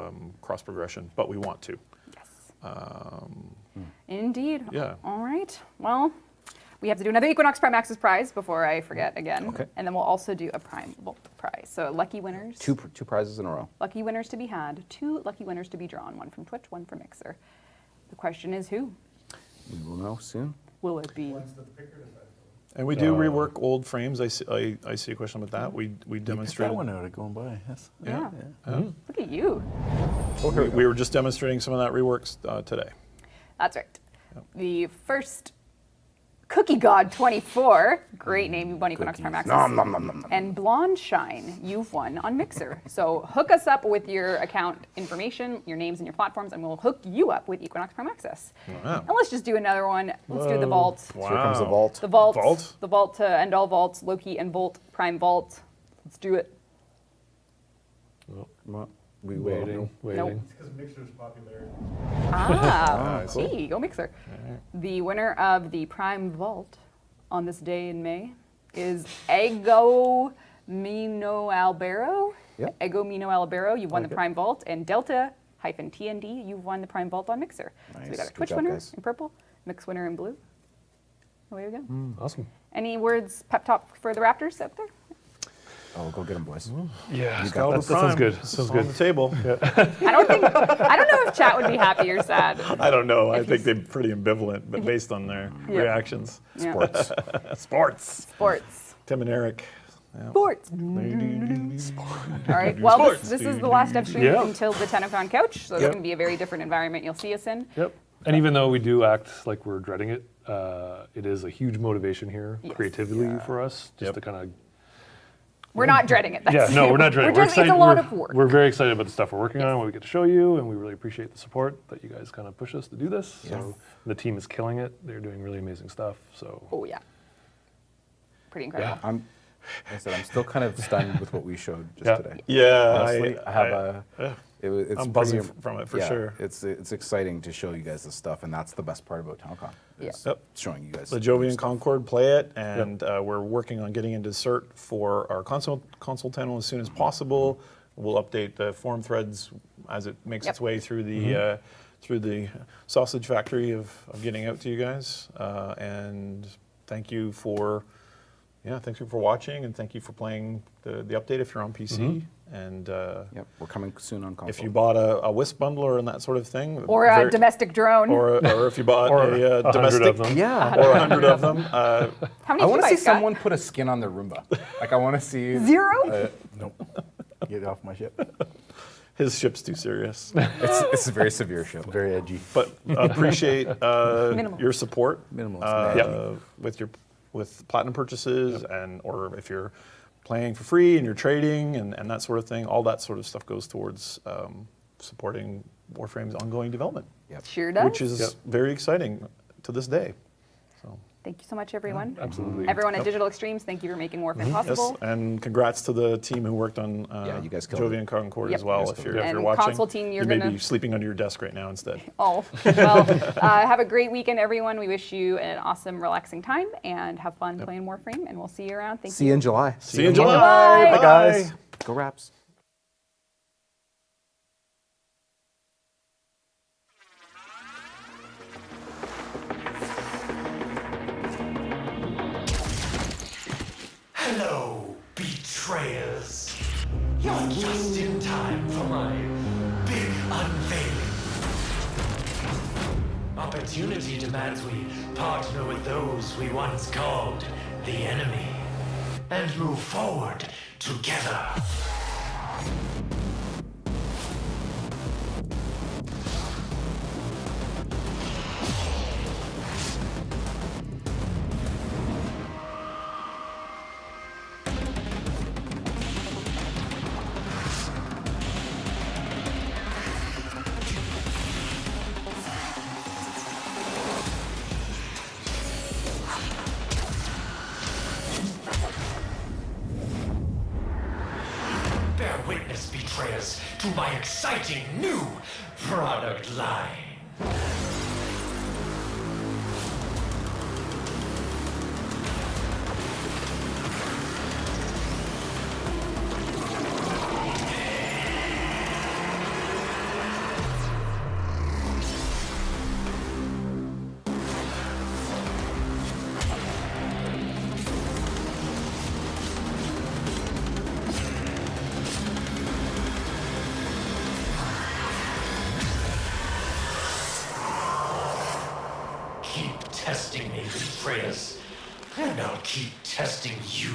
[SPEAKER 5] cross progression, but we want to.
[SPEAKER 2] Indeed.
[SPEAKER 5] Yeah.
[SPEAKER 2] All right. Well, we have to do another Equinox Prime Access prize before I forget again.
[SPEAKER 4] Okay.
[SPEAKER 2] And then we'll also do a Prime Vault prize. So lucky winners.
[SPEAKER 4] Two prizes in a row.
[SPEAKER 2] Lucky winners to be had. 2 lucky winners to be drawn. 1 from Twitch, 1 from Mixer. The question is who?
[SPEAKER 4] We will know soon.
[SPEAKER 2] Will it be?
[SPEAKER 5] And we do rework old frames. I see a question about that. We
[SPEAKER 6] That
[SPEAKER 5] demonstrated.
[SPEAKER 6] one out of going by. Yes.
[SPEAKER 2] Yeah. Look at you.
[SPEAKER 5] We were just demonstrating some of that reworks today.
[SPEAKER 2] That's right. The first Cookie God 24, great name, you won Equinox Prime Access.
[SPEAKER 4] Nom, nom, nom, nom, nom.
[SPEAKER 2] And Blonde Shine, you've won on Mixer. So hook us up with your account information, your names and your platforms, and we'll hook you up with Equinox Prime Access.
[SPEAKER 5] Wow.
[SPEAKER 2] And let's just do another one. Let's do the Vault.
[SPEAKER 5] Wow.
[SPEAKER 4] Here comes the vault.
[SPEAKER 2] The Vault.
[SPEAKER 5] Vault?
[SPEAKER 2] The Vault to end all vaults, Loki and Volt, Prime Vault. Let's do it.
[SPEAKER 4] We
[SPEAKER 3] Waiting.
[SPEAKER 2] Nope.
[SPEAKER 9] Because Mixer's popularity.
[SPEAKER 2] Ah,
[SPEAKER 5] cool.
[SPEAKER 2] gee, go Mixer. The winner of the Prime Vault on this day in May is Ego Mino Albero.
[SPEAKER 4] Yep.
[SPEAKER 2] Ego Mino Albero, you've won the
[SPEAKER 4] Okay.
[SPEAKER 2] Prime Vault. And Delta-TND, you've won the Prime Vault on Mixer. So we
[SPEAKER 4] Nice.
[SPEAKER 2] got a
[SPEAKER 4] Good
[SPEAKER 2] Twitch
[SPEAKER 4] job,
[SPEAKER 2] winner
[SPEAKER 4] guys.
[SPEAKER 2] in purple, Mix winner in blue. Away we go.
[SPEAKER 3] Awesome.
[SPEAKER 2] Any words, pep talk for the Raptors out there?
[SPEAKER 4] Oh, go get them, boys.
[SPEAKER 3] Yeah,
[SPEAKER 4] You got
[SPEAKER 3] that sounds good. Sounds
[SPEAKER 5] On
[SPEAKER 3] good.
[SPEAKER 5] the table.
[SPEAKER 2] I don't know if chat would be happy or sad.
[SPEAKER 5] I don't know. I think they're pretty ambivalent, but based on their
[SPEAKER 2] Yeah.
[SPEAKER 5] reactions.
[SPEAKER 2] Yeah.
[SPEAKER 4] Sports.
[SPEAKER 5] Sports.
[SPEAKER 2] Sports.
[SPEAKER 5] Tim and Eric. Yeah.
[SPEAKER 2] Sports. All right. Well,
[SPEAKER 5] Sports.
[SPEAKER 2] this is the last Devstream
[SPEAKER 3] Yeah.
[SPEAKER 2] until the TennoCon couch, so it's
[SPEAKER 3] Yep.
[SPEAKER 2] going to be a very different environment you'll see us in.
[SPEAKER 3] Yep. And even though we do act like we're dreading it, it is a huge motivation here,
[SPEAKER 2] Yes.
[SPEAKER 3] creatively for us, just
[SPEAKER 5] Yep.
[SPEAKER 3] to kind of.
[SPEAKER 2] We're not dreading it.
[SPEAKER 3] Yeah, no, we're not dreading. We're
[SPEAKER 2] It's a
[SPEAKER 3] excited.
[SPEAKER 2] lot of work.
[SPEAKER 3] We're very excited about the stuff we're working on, what we get to show you, and we really appreciate the support that you guys kind of push us to do this. So the team is killing it. They're doing really amazing stuff. So
[SPEAKER 2] Oh yeah. Pretty incredible.
[SPEAKER 3] yeah,
[SPEAKER 4] I said I'm still kind of stunned with what we showed just
[SPEAKER 3] Yeah.
[SPEAKER 4] today.
[SPEAKER 5] Yeah.
[SPEAKER 4] Honestly, I have it's
[SPEAKER 5] I'm buzzing
[SPEAKER 4] pretty-
[SPEAKER 5] from it for
[SPEAKER 4] yeah,
[SPEAKER 5] sure.
[SPEAKER 4] It's exciting to show you guys this stuff, and that's the best part about TennoCon. is
[SPEAKER 5] Yep.
[SPEAKER 4] Showing you guys
[SPEAKER 5] The
[SPEAKER 4] new
[SPEAKER 5] Jovian
[SPEAKER 4] stuff.
[SPEAKER 5] Concord, play it, and we're working on getting into cert for our console channel as soon as possible. We'll update the forum threads as it makes its way through the sausage factory of getting out to you guys. And thank you for watching, and thank you for playing the update if you're on PC. And
[SPEAKER 4] Yep, we're coming soon on console.
[SPEAKER 5] if you bought a Wisp bundle and that sort of thing,
[SPEAKER 2] Or a domestic drone.
[SPEAKER 5] or if you bought
[SPEAKER 3] Or
[SPEAKER 5] a
[SPEAKER 3] 100
[SPEAKER 5] domestic,
[SPEAKER 3] of them.
[SPEAKER 4] yeah,
[SPEAKER 5] or 100 of them.
[SPEAKER 2] How many
[SPEAKER 4] I
[SPEAKER 2] did you
[SPEAKER 4] want to
[SPEAKER 2] buy,
[SPEAKER 4] see
[SPEAKER 2] Scott?
[SPEAKER 4] someone put a skin on their Roomba. Like I want to see
[SPEAKER 2] 0?
[SPEAKER 6] Nope. Get off my ship.
[SPEAKER 5] His ship's too serious.
[SPEAKER 4] It's a very severe show.
[SPEAKER 6] Very edgy.
[SPEAKER 5] But appreciate
[SPEAKER 2] Minimal.
[SPEAKER 5] your support
[SPEAKER 6] Minimalist.
[SPEAKER 5] with platinum purchases, and or if you're playing for free and you're trading and that sort of thing. All that sort of stuff goes towards supporting Warframe's ongoing development,
[SPEAKER 2] Sure does.
[SPEAKER 5] which is very exciting to this day. So
[SPEAKER 2] Thank you so much, everyone.
[SPEAKER 3] absolutely.
[SPEAKER 2] Everyone at Digital Extremes, thank you for making Warframe
[SPEAKER 5] yes,
[SPEAKER 2] possible.
[SPEAKER 5] and congrats to the team who worked on
[SPEAKER 4] you guys killed it.
[SPEAKER 5] Jovian Concord
[SPEAKER 2] Yep.
[SPEAKER 5] as well.
[SPEAKER 4] You guys
[SPEAKER 5] If
[SPEAKER 4] killed
[SPEAKER 5] you're,
[SPEAKER 2] it.
[SPEAKER 5] if you're
[SPEAKER 2] And
[SPEAKER 5] watching,
[SPEAKER 2] console team, you're
[SPEAKER 5] you may
[SPEAKER 2] gonna-
[SPEAKER 5] be sleeping under your desk right now instead.
[SPEAKER 2] Oh, well, have a great weekend, everyone. We wish you an awesome, relaxing time, and have fun playing Warframe, and we'll see you around. Thank
[SPEAKER 4] See you in July.
[SPEAKER 5] See you in July.
[SPEAKER 2] Bye.
[SPEAKER 4] Bye, guys. Go Raps.
[SPEAKER 1] Hello, betrayers. You're just in time for my big unveiling. Opportunity demands we partner with those we once called the enemy and move forward together. Bear witness, betrayers, to my exciting new product line. Keep testing me, betrayers, and I'll keep testing you.